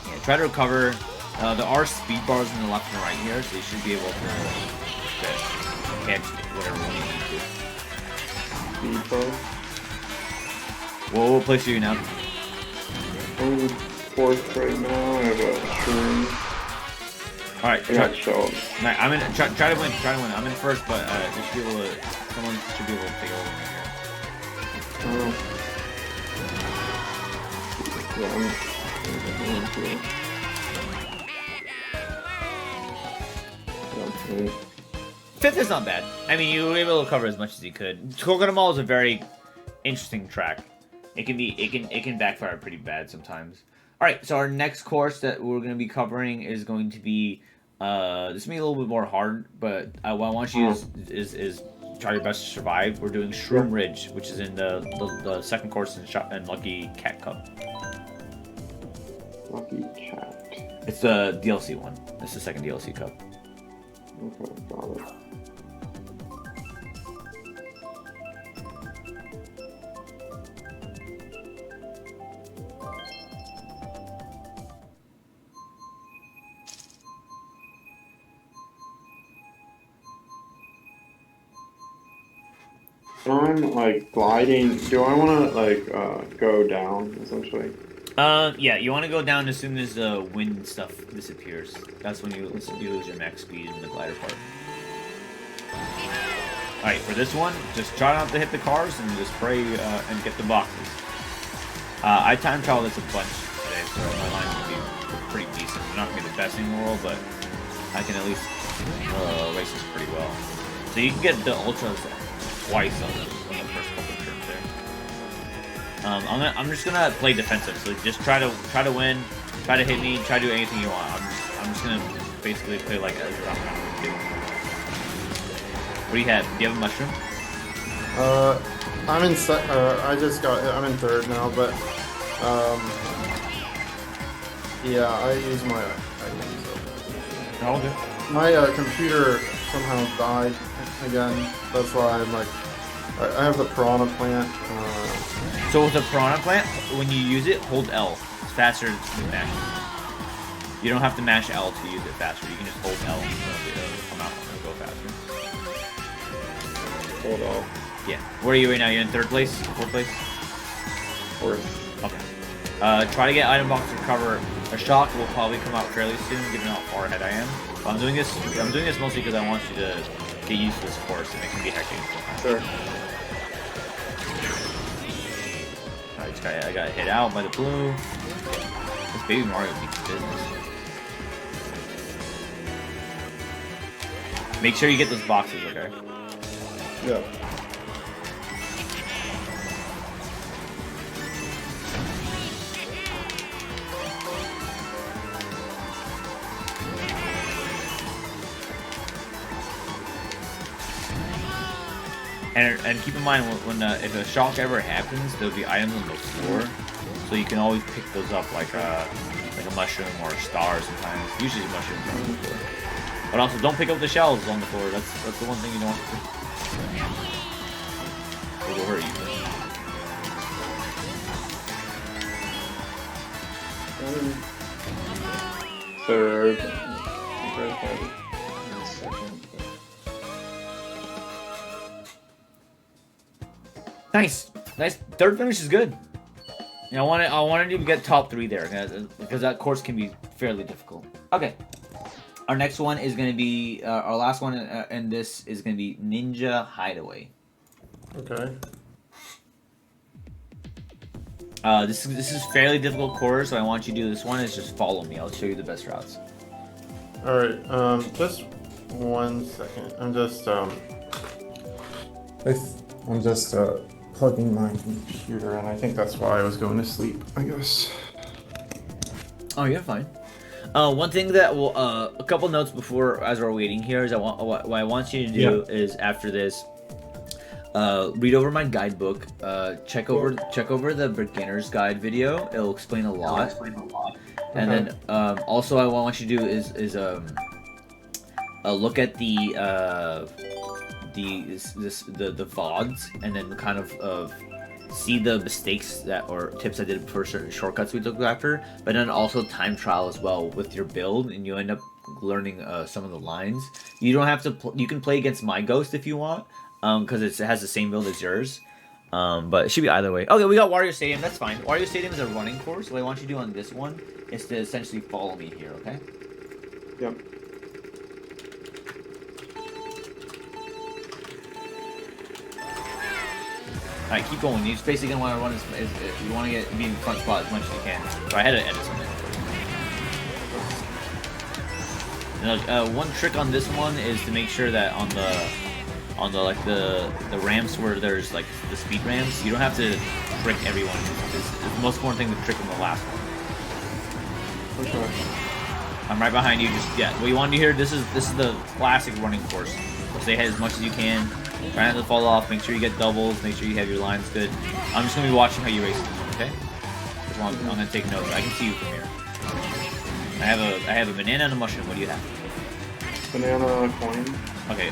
Yeah, try to recover. There are speed bars in the left and right here, so you should be able to catch whatever one you need to. Speed bar. What place are you now? I'm in 4th right now. I have a shroom. Alright, I got shelled. I'm in. Try to win. I'm in first, but someone should be able to take over me here. Yeah, I'm 5th is not bad. I mean, you were able to cover as much as you could. Coconut Mall is a very interesting track. It can backfire pretty bad sometimes. All right, so our next course that we're going to be covering is going to be this may be a little bit more hard, but what I want you to do is try your best to survive. We're doing Shroom Ridge, which is in the second course in Lucky Cat Cup. Lucky Cat. It's the DLC one. It's the second DLC cup. Okay, got it. I'm like gliding. Do I want to like go down essentially? Yeah, you want to go down as soon as the wind stuff disappears. That's when you lose your max speed in the glider part. Alright, for this one, just try not to hit the cars and just pray and get the boxes. I time traveled this a bunch today, so my line's going to be pretty decent. I'm not going to be the best in the world, but I can at least race this pretty well. So you can get the ultras twice on the first couple of turns there. I'm just gonna play defensive, so just try to win, try to hit me, try to do anything you want. I'm just gonna basically play like as I'm gonna do. What do you have? Do you have a mushroom? I'm in I'm in third now, but yeah, I use my All good. My computer somehow died again. That's why I'm like, I have the piranha plant. So with the piranha plant, when you use it, hold L. It's faster than mash. You don't have to mash L to use it faster. You can just hold L and it'll come out and go faster. Hold L. Yeah. Where are you right now? You're in third place? Fourth place? Fourth. Okay. Try to get item box recover. A shock will probably come out fairly soon, given how far ahead I am. But I'm doing this mostly because I want you to get used to this course and it can be hectic. Sure. Alright, I got hit out by the blue. This baby Mario beats business. Make sure you get those boxes, okay? Yeah. And keep in mind when if a shock ever happens, there'll be items on the floor, so you can always pick those up like a mushroom or a star sometimes. Usually mushrooms are on the floor. But also don't pick up the shells on the floor. That's the one thing you don't want to do. It'll hurt you. Third. Nice. Third finish is good. You know, I wanted to get top 3 there because that course can be fairly difficult. Okay. Our next one is going to be our last one, and this is going to be Ninja Hideaway. Okay. This is fairly difficult course, so I want you to do this one. Is just follow me. I'll show you the best routes. All right. Just 1 second. I'm just plugging my computer, and I think that's why I was going to sleep, I guess. Oh, you're fine. One thing that will, a couple notes before, as we're waiting here, is what I want you to do is after this, read over my guidebook, check over the beginner's guide video. It'll explain a lot. And then, also I want you to do is look at the VODs, and then kind of see the mistakes or tips I did for certain shortcuts we took after, but then also time trial as well with your build, and you end up learning some of the lines. You don't have to. You can play against my ghost if you want, because it has the same build as yours. But it should be either way. Okay, we got Wario Stadium. That's fine. Wario Stadium is a running course. What I want you to do on this one is to essentially follow me here. Okay. Yep. Alright, keep going. You're just basically gonna want to run if you want to be in the front spot as much as you can. So I had to edit something. Now, one trick on this one is to make sure that on the the ramps where there's like the speed ramps, you don't have to trick everyone. It's the most important thing to trick in the last one. Okay. I'm right behind you. Just what you want to do here. This is the classic running course. So stay ahead as much as you can. Try not to fall off. Make sure you get doubles. Make sure you have your lines good. I'm just gonna be watching how you race this one, okay? I'm gonna take notes. I can see you from here. I have a banana and a mushroom. What do you have? Banana coin. Okay.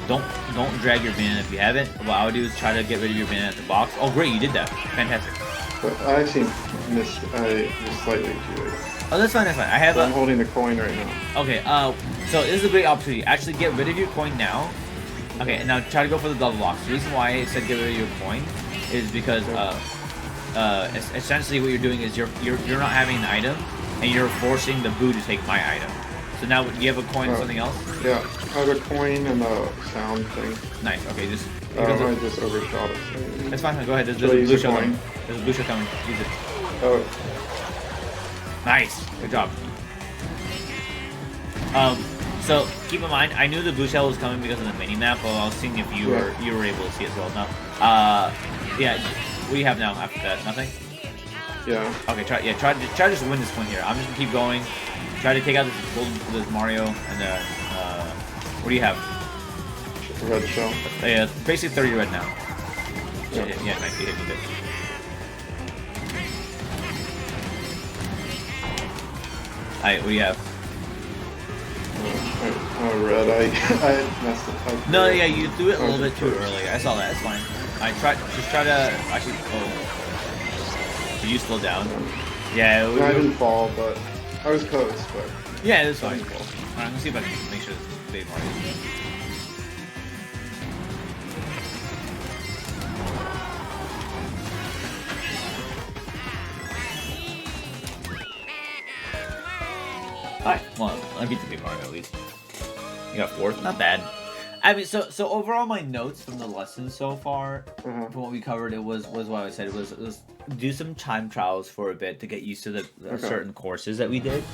Don't drag your banana if you haven't. What I would do is try to get rid of your banana at the box. Oh, great, you did that. Fantastic. But I actually missed. I was slightly too late. Oh, that's fine. That's fine. I'm holding the coin right now. Okay. So this is a great opportunity. Actually, get rid of your coin now. Okay, and now try to go for the double box. The reason why I said get rid of your coin is because essentially what you're doing is you're not having an item, and you're forcing the boo to take my item. So now, do you have a coin or something else? Yeah, I have a coin and a sound thing. Nice. Okay, just. I just overshot it. That's fine. Go ahead. There's a blue shell coming. There's a blue shell coming. Use it. Oh. Nice. Good job. So keep in mind, I knew the blue shell was coming because of the mini map, but I was seeing if you were able to see it as well. No. Yeah. What do you have now after that? Nothing. Yeah. Okay. Try to just win this one here. I'm just gonna keep going. Try to take out this Mario and what do you have? Red shell. Yeah, basically 30 red now. Yeah, nice. You hit me good. Alright, what do you have? Red. I messed it up. No, yeah, you threw it a little bit too early. I saw that. It's fine. Just try to actually. Oh, did you slow down? Yeah. I didn't fall, but I was close. But yeah, it's fine. Alright, I'm gonna see if I can make sure this big Mario. Alright, well, I beat the big Mario at least. You got fourth, not bad. I mean, so overall, my notes from the lesson so far, from what we covered, it was what I said. It was do some time trials for a bit to get used to the certain courses that we did.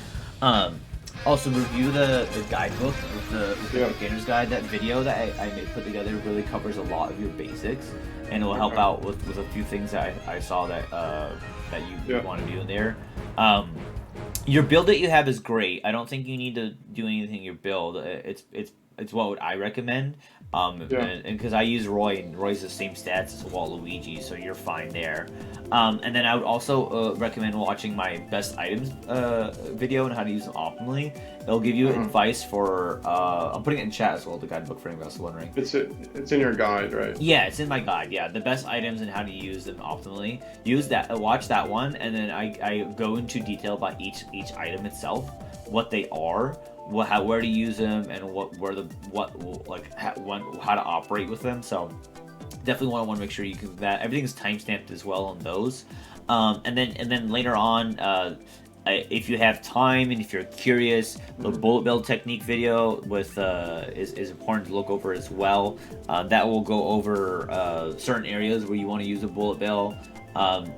Also review the guidebook with the beginner's guide. That video that I put together really covers a lot of your basics, and it will help out with a few things that I saw that you want to do in there. Your build that you have is great. I don't think you need to do anything in your build. It's what I recommend. And because I use Roy, and Roy's the same stats as Waluigi, so you're fine there. And then I would also recommend watching my best items video and how to use them optimally. It'll give you advice for. I'm putting it in chat as well, the guidebook for anyone else wondering. It's in your guide, right? Yeah, it's in my guide. Yeah, the best items and how to use them optimally. Use that. Watch that one, and then I go into detail about each item itself, what they are, where to use them, and how to operate with them. So definitely want to make sure you can do that. Everything's timestamped as well on those. And then later on, if you have time and if you're curious, the bullet bill technique video is important to look over as well. That will go over certain areas where you want to use a bullet bill.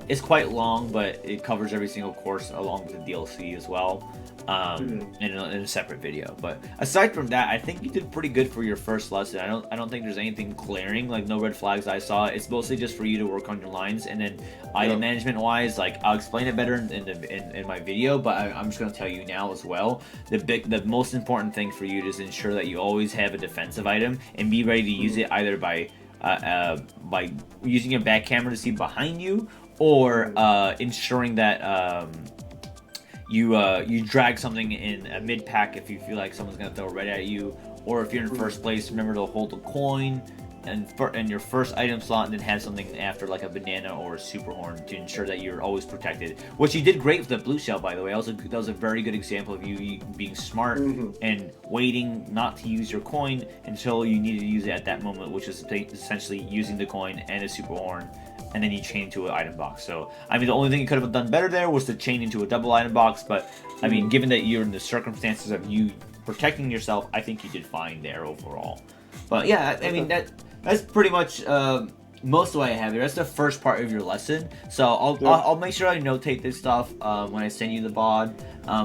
It's quite long, but it covers every single course along with the DLC as well. In a separate video. But aside from that, I think you did pretty good for your first lesson. I don't think there's anything glaring, like no red flags I saw. It's mostly just for you to work on your lines, and then item management wise, like I'll explain it better in my video, but I'm just gonna tell you now as well. The most important thing for you is ensure that you always have a defensive item and be ready to use it either by using your back camera to see behind you, or ensuring that you drag something in a mid-pack if you feel like someone's going to throw red at you, or if you're in first place, remember to hold a coin and your first item slot, and then have something after like a banana or a super horn to ensure that you're always protected. Which you did great with the blue shell, by the way. That was a very good example of you being smart and waiting not to use your coin until you needed to use it at that moment, which is essentially using the coin and a super horn, and then you chain to an item box. So, I mean, the only thing you could have done better there was to chain into a double item box, but, I mean, given that you're in the circumstances of you protecting yourself, I think you did fine there overall. But, yeah, I mean, that's pretty much most of what I have here. That's the first part of your lesson. So, I'll make sure I notate this stuff when I send you the VOD,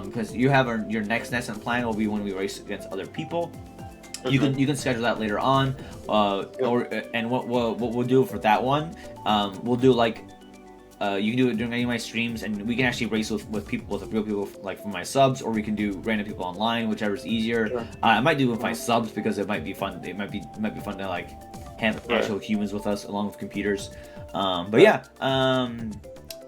because you have your next lesson plan will be when we race against other people. You can schedule that later on, and what we'll do for that one, we'll do like you can do it during any of my streams, and we can actually race with real people, like from my subs, or we can do random people online, whichever's easier. I might do with my subs because it might be fun. It might be fun to like have actual humans with us along with computers. But yeah,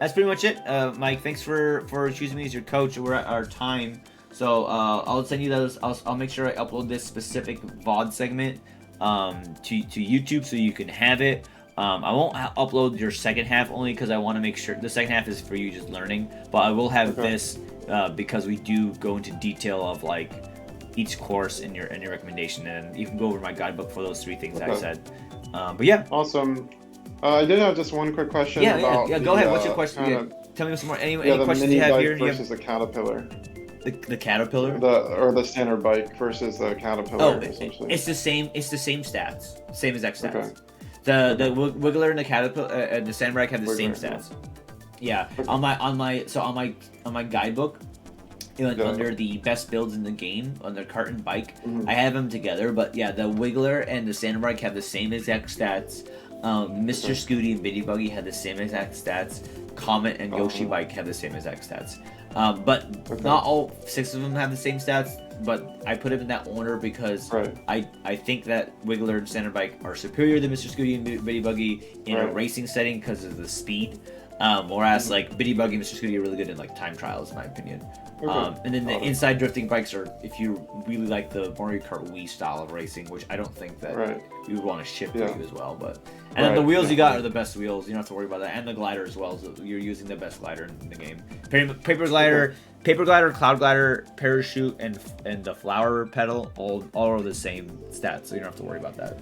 that's pretty much it, Mike. Thanks for choosing me as your coach. We're at our time, so I'll send you those. I'll make sure I upload this specific VOD segment to YouTube so you can have it. I won't upload your second half only because I want to make sure the second half is for you just learning, but I will have this because we do go into detail of like each course in your recommendation, and you can go over my guidebook for those 3 things I said. But yeah, awesome. I did have just one quick question. Yeah, about go ahead. What's your question? Tell me some more. Any questions the you have bike here? Versus the Caterpillar. The Caterpillar. The standard bike versus the Caterpillar. Essentially. It's the same. It's the same stats. Same exact stats. Okay. The Wiggler and the Caterpillar and the Sandbag have the same stats. Yeah. Okay. On my guidebook, under the best builds in the game on the cart and bike, I have them together. But yeah, the Wiggler and the Sandbag have the same exact stats. Mr. Scooty and Bitty Buggy have the same exact stats. Comet and Yoshi Bike have the same exact stats. But not all 6 of them have the same stats. But I put them in that order because I think that Wiggler and Standard Bike are superior to Mr. Scooty and Bitty Buggy in a racing setting because of the speed. Whereas like Bitty Buggy and Mr. Scooty are really good in like time trials, in my opinion. And then the inside drifting bikes are if you really like the Mario Kart Wii style of racing, which I don't think that you would want to ship to you as well. But and then the wheels you got are the best wheels. You don't have to worry about that. And the glider as well. So you're using the best glider in the game. Paper glider, cloud glider, parachute, and the flower pedal all are the same stats. So you don't have to worry about that.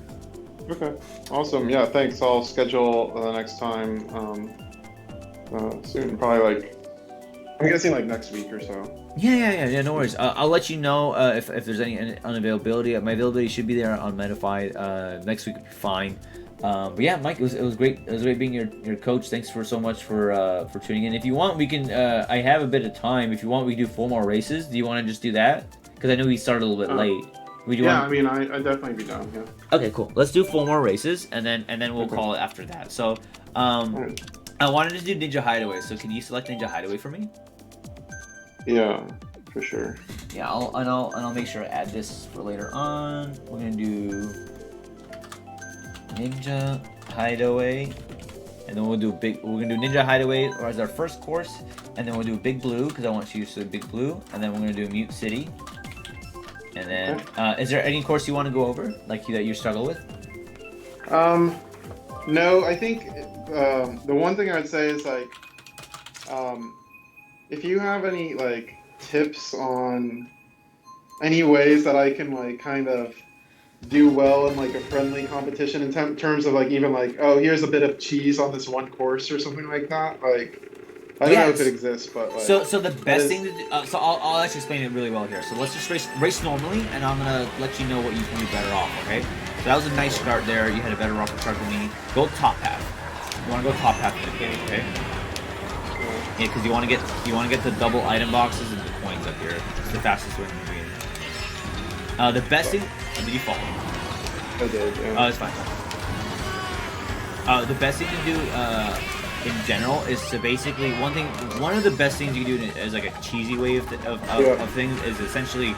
Okay. Awesome. Yeah. Thanks. I'll schedule the next time soon. Probably like. I'm guessing like next week or so. Yeah. No worries. I'll let you know if there's any unavailability. My availability should be there on Midify. Next week would be fine. But yeah, Mike, it was great. It was great being your coach. Thanks so much for tuning in. If you want, we can. I have a bit of time. If you want, we can do 4 more races. Do you want to just do that? Because I know we started a little bit late. I mean, I'd definitely be down. Yeah. Okay, cool. Let's do 4 more races, and then we'll call it after that. So, I wanted to do Ninja Hideaway. So can you select Ninja Hideaway for me? Yeah, for sure. Yeah, I'll make sure to add this for later on. We're gonna do Ninja Hideaway, and then we're gonna do Ninja Hideaway as our first course, and then we'll do Big Blue because I want you to use Big Blue, and then we're gonna do Mute City. And then, is there any course you want to go over, like that you struggle with? No, I think the one thing I'd say is like, if you have any like tips on any ways that I can like kind of do well in like a friendly competition in terms of like even like, oh, here's a bit of cheese on this one course or something like that, like. I don't know if it exists, but like, so the best thing to do, so I'll actually explain it really well here. So let's just race normally, and I'm gonna let you know what you can do better off. Okay? So that was a nice start there. You had a better rocket start than me. Go top path. You want to go top path in the game, okay? Yeah, because you want to get the double item boxes and the coins up here. It's the fastest way in the game. The best thing. Did you fall? I did. Yeah. Oh, it's fine. The best thing to do. In general, is to basically one of the best things you can do as like a cheesy way of things is essentially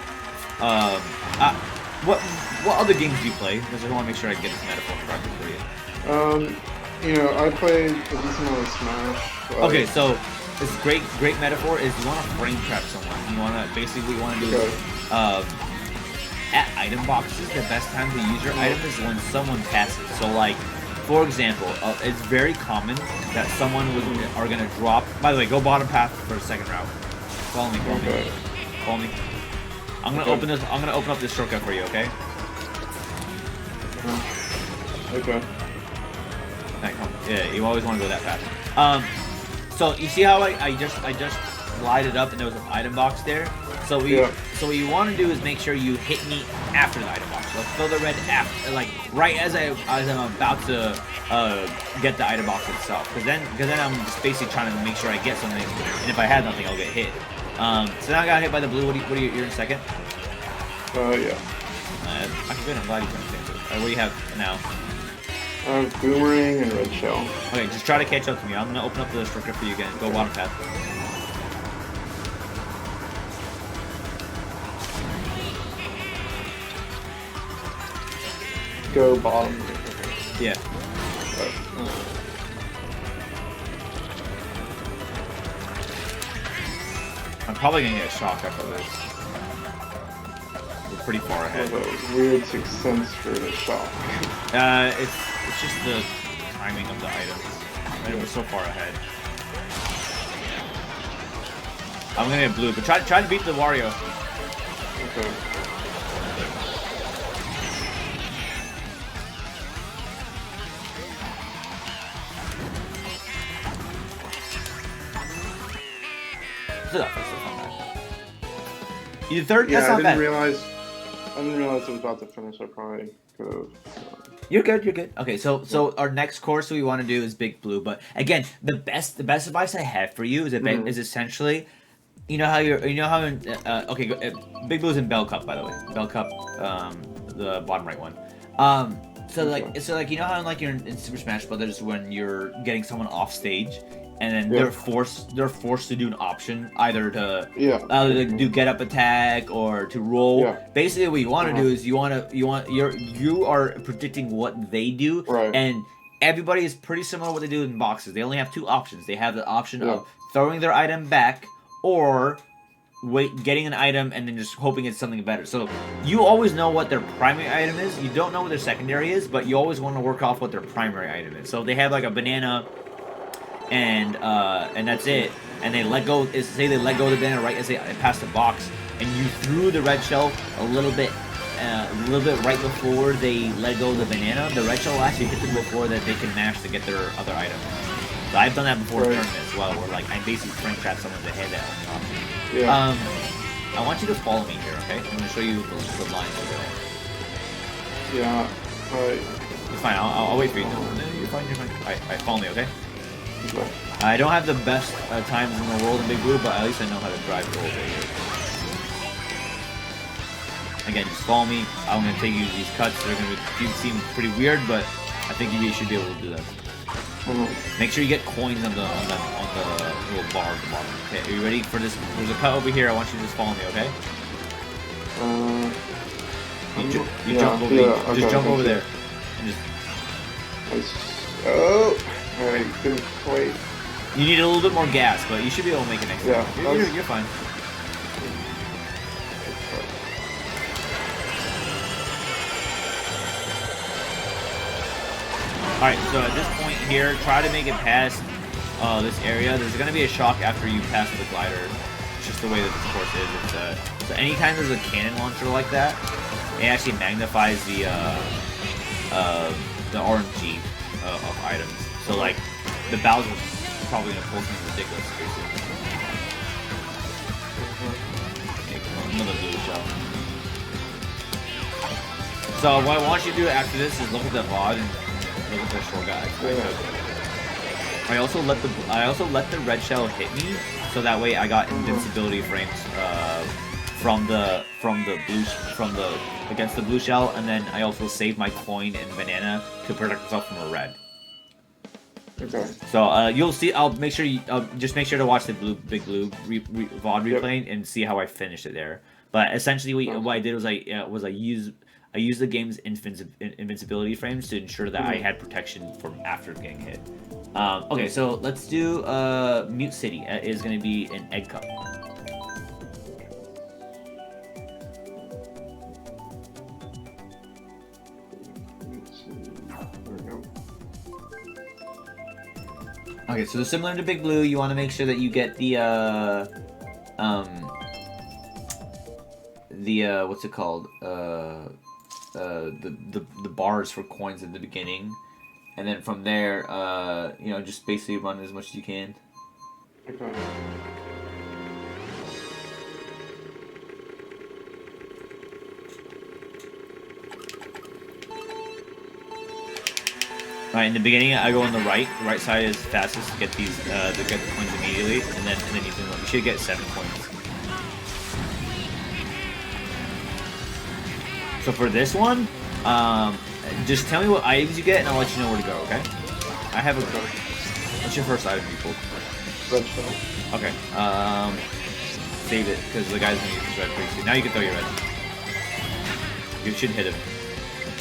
what other games do you play? Because I want to make sure I get this metaphor correctly for you. I played a decent amount of Smash. Okay, so this great metaphor is you want to frame trap someone. You want to basically do at item boxes. The best time to use your item is when someone passes. So like. For example, it's very common that someone are gonna drop. By the way, go bottom path for the second route. Follow me. I'm gonna open this. I'm gonna open up this shortcut for you. Okay. Okay. Right, come on. Yeah, you always want to go that fast. So you see how I just glided up and there was an item box there. So what you want to do is make sure you hit me after the item box. So fill the red after, like right as I'm about to get the item box itself. Because then I'm just basically trying to make sure I get something. And if I had nothing, I'll get hit. So now I got hit by the blue. You're in second? Yeah. I'm glad you can understand it. What do you have now? Boomerang and red shell. Okay, just try to catch up to me. I'm gonna open up the shortcut for you again. Go bottom path. Go bottom. Yeah. I'm probably gonna get a shock after this. We're pretty far ahead. A weird sixth sense for the shock. It's just the timing of the items. Right? We're so far ahead. I'm gonna get blue, but try to beat the Wario. Okay. You did third? Yeah, That's not bad. I didn't realize I was about to finish. I probably could have. You're good. You're good. Okay, so our next course we want to do is Big Blue. But again, the best advice I have for you is essentially, you know how Big Blue's in Bell Cup, by the way. Bell Cup, the bottom right one. So you know how you're in Super Smash Brothers when you're getting someone off stage, and then they're forced to do an option either to do get up attack or to roll. Yeah. Basically, what you want to do is you are predicting what they do, and everybody is pretty similar to what they do in boxes. They only have two options. They have the option of throwing their item back or getting an item and then just hoping it's something better. So you always know what their primary item is. You don't know what their secondary is, but you always want to work off what their primary item is. So if they have like a banana and that's it, and they let go of the banana right as they pass the box, and you threw the red shell a little bit right before they let go of the banana, the red shell will actually hit them before that they can mash to get their other item. So I've done that before in tournament as well, where I basically frame trap someone to head that. I want you to follow me here, okay? I'm going to show you the lines over there. Yeah, alright. It's fine, I'll wait for you. No, you're fine. Alright, follow me, okay? I don't have the best times in the world in Big Blue, but at least I know how to drive a little bit here. Again, just follow me. I'm going to take you to these cuts. They're going to seem pretty weird, but I think you should be able to do that. Make sure you get coins on the little bar at the bottom. Okay, are you ready for this? There's a cut over here. I want you to just follow me, okay? Just jump over there. And just... I couldn't quite. You need a little bit more gas, but you should be able to make it next time. You're fine. Alright, so at this point here, try to make it past this area. There's going to be a shock after you pass the glider. It's just the way that this course is. So anytime there's a cannon launcher like that, it actually magnifies the RNG of items. So like, the Bowser's probably going to pull something ridiculous here soon. Another blue shell. So what I want you to do after this is look at the VOD and look at the short guy. I also let the red shell hit me, so that way I got invincibility frames against the blue shell, and then I also saved my coin and banana to protect myself from a red. Okay. So you'll see. I'll make sure just make sure to watch the Big Blue VOD replay and see how I finished it there. But essentially, what I did was I used the game's invincibility frames to ensure that I had protection from after getting hit. Okay, so let's do Mute City. It is going to be an egg cup. Okay, so similar to Big Blue, you want to make sure that you get the what's it called? The bars for coins at the beginning, and then from there, just basically run as much as you can. Okay. Alright, in the beginning, I go on the right. The right side is fastest to get these, to get the coins immediately, and then you should get 7 coins. So for this one, just tell me what items you get, and I'll let you know where to go. Okay? I have a. What's your first item you pulled? Red shell. Okay. Save it because the guy's gonna use his red pretty soon. Now you can throw your red. You should hit him.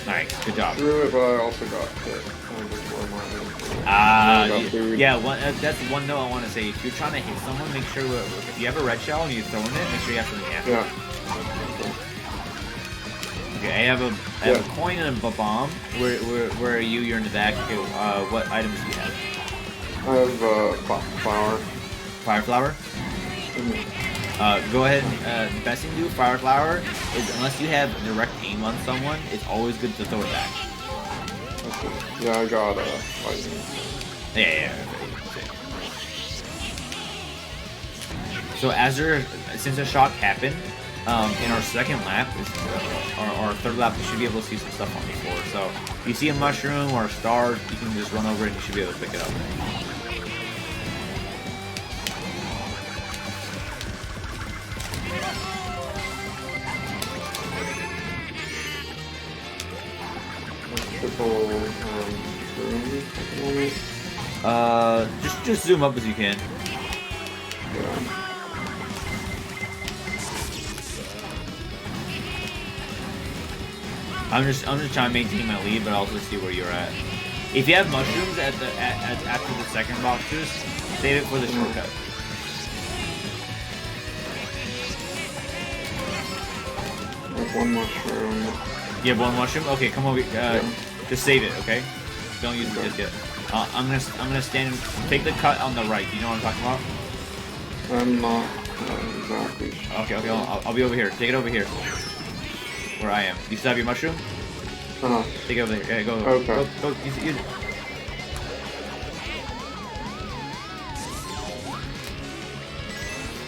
Nice, good job. Threw it, but I also got hit. That's one note I want to say. If you're trying to hit someone, make sure if you have a red shell and you're throwing it, make sure you have something after. Yeah. Okay, I have a coin and a bomb. Where are you? You're in the back. Okay, what items do you have? I have flower. Fire flower? Go ahead and the best thing to do with fire flower is unless you have direct aim on someone, it's always good to throw it back. Okay. Yeah, I got lightning. Yeah. So since a shock happened, in our second lap, or third lap, we should be able to see some stuff on the floor. So if you see a mushroom or a star, you can just run over it and you should be able to pick it up. Just zoom up as you can. Yeah. I'm just trying to maintain my lead, but also see where you're at. If you have mushrooms after the second boxes, save it for the shortcut. Like one mushroom. You have one mushroom? Okay, come over. Just save it, okay? Don't use it just yet. I'm gonna stand and take the cut on the right. You know what I'm talking about? I'm not exactly sure. Okay, I'll be over here. Take it over here. Where I am. You still have your mushroom? Take it over there. Yeah, go. Okay. Go. Use it.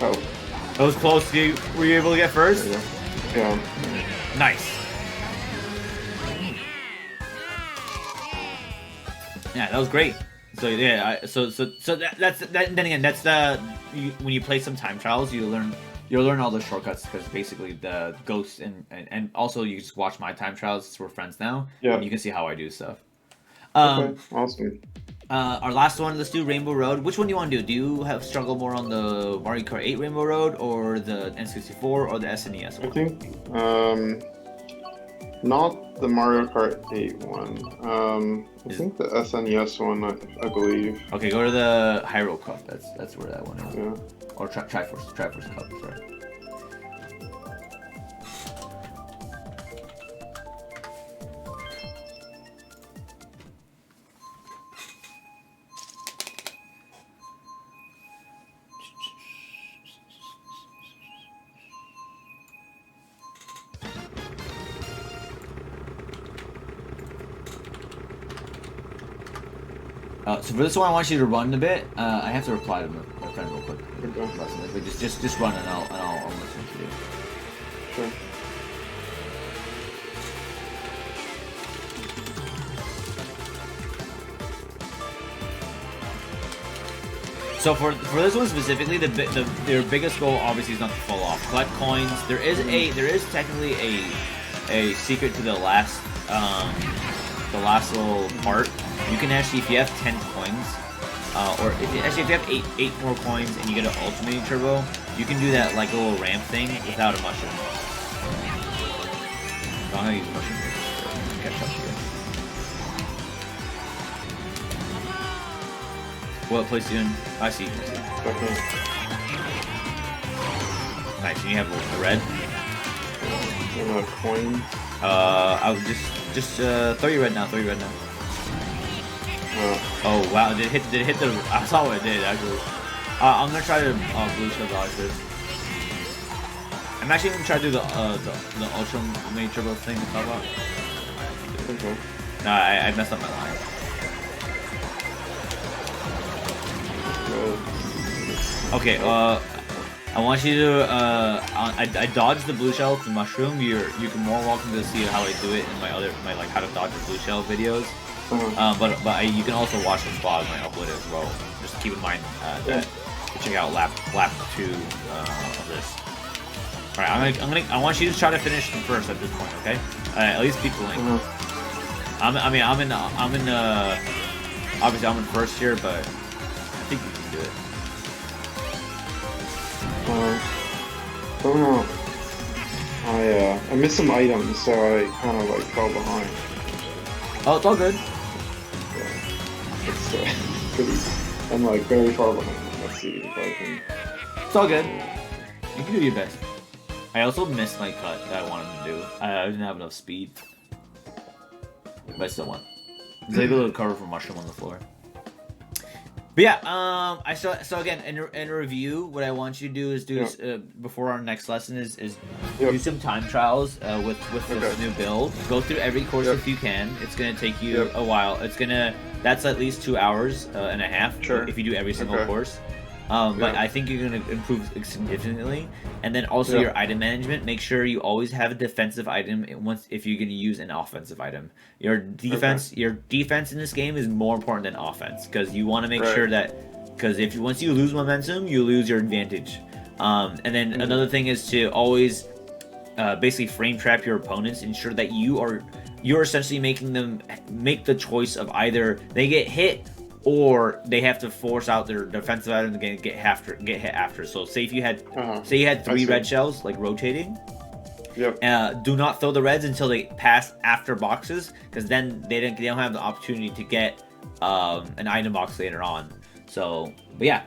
Oh. That was close. Were you able to get first? Yeah. Nice. Yeah, that was great. So yeah, then again, that's when you play some time trials, you'll learn all the shortcuts because basically the ghosts and also you just watch my time trials. Since we're friends now. Yeah. And you can see how I do stuff. Okay, awesome. Our last one, let's do Rainbow Road. Which one do you want to do? Do you have struggle more on the Mario Kart 8 Rainbow Road or the N64 or the SNES one? I think not the Mario Kart 8 one. I think the SNES one, I believe. Okay, go to the Hyrule Cup. That's where that one is. Yeah. Or Triforce Cup, sorry. So for this one, I want you to run a bit. I have to reply to my friend real quick. Okay. Just run and I'll listen to you. Sure. So for this one specifically, their biggest goal obviously is not to fall off. Collect coins. There is technically a secret to the last little part. You can actually, if you have 10 coins, or if you have eight more coins and you get an alternating turbo, you can do that like little ramp thing without a mushroom. So I'm gonna use mushroom here to catch up to you. What place are you in? I see. Okay. Nice. And you have a red. And a coin. I would just throw your red now. Oh wow! Did it hit the? I saw what it did actually. I'm gonna try to blue shell dodge this. I'm actually gonna try to do the ultra mini turbo thing to talk about. Okay. No, I messed up my line. Okay. I want you to. I dodged the blue shell with the mushroom. You can more welcome to see how I do it in my like how to dodge the blue shell videos. But you can also watch the vlog when I upload it as well. Just keep in mind that check out lap 2 of this. All right, I want you to try to finish them first at this point, okay? At least beat the link. Obviously I'm in first here, but I think you can do it. I missed some items, so I kind of like fell behind. Oh, it's all good. Yeah. It's I'm like very far behind. Let's see if I can. It's all good. You can do your best. I also missed my cut that I wanted to do. I didn't have enough speed. But I still won. There's like a little cover for mushroom on the floor. But yeah, so again in review, what I want you to do is before our next lesson is do some time trials with this new build. Go through every course if you can. It's gonna take you a while. That's at least 2 hours and a half if you do every single course. But I think you're going to improve significantly. And then also your item management. Make sure you always have a defensive item if you're going to use an offensive item. Your defense in this game is more important than offense, because you want to make sure that, because once you lose momentum, you lose your advantage. And then another thing is to always basically frame trap your opponents. Ensure that you're essentially making them make the choice of either they get hit or they have to force out their defensive item to get hit after. So say if you had 3 red shells like rotating, do not throw the reds until they pass after boxes, because then they don't have the opportunity to get an item box later on. So, but yeah,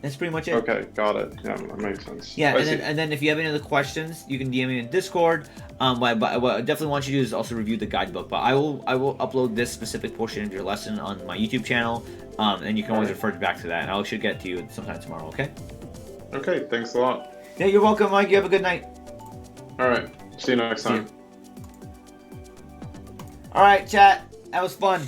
that's pretty much it. Okay, got it. Yeah, that makes sense. Yeah, and then if you have any other questions, you can DM me in Discord. But what I definitely want you to do is also review the guidebook. But I will upload this specific portion of your lesson on my YouTube channel, and you can always refer back to that. And I should get to you sometime tomorrow. Okay? Okay, thanks a lot. Yeah, you're welcome, Mike. You have a good night. All right, see you next time. All right, chat. That was fun.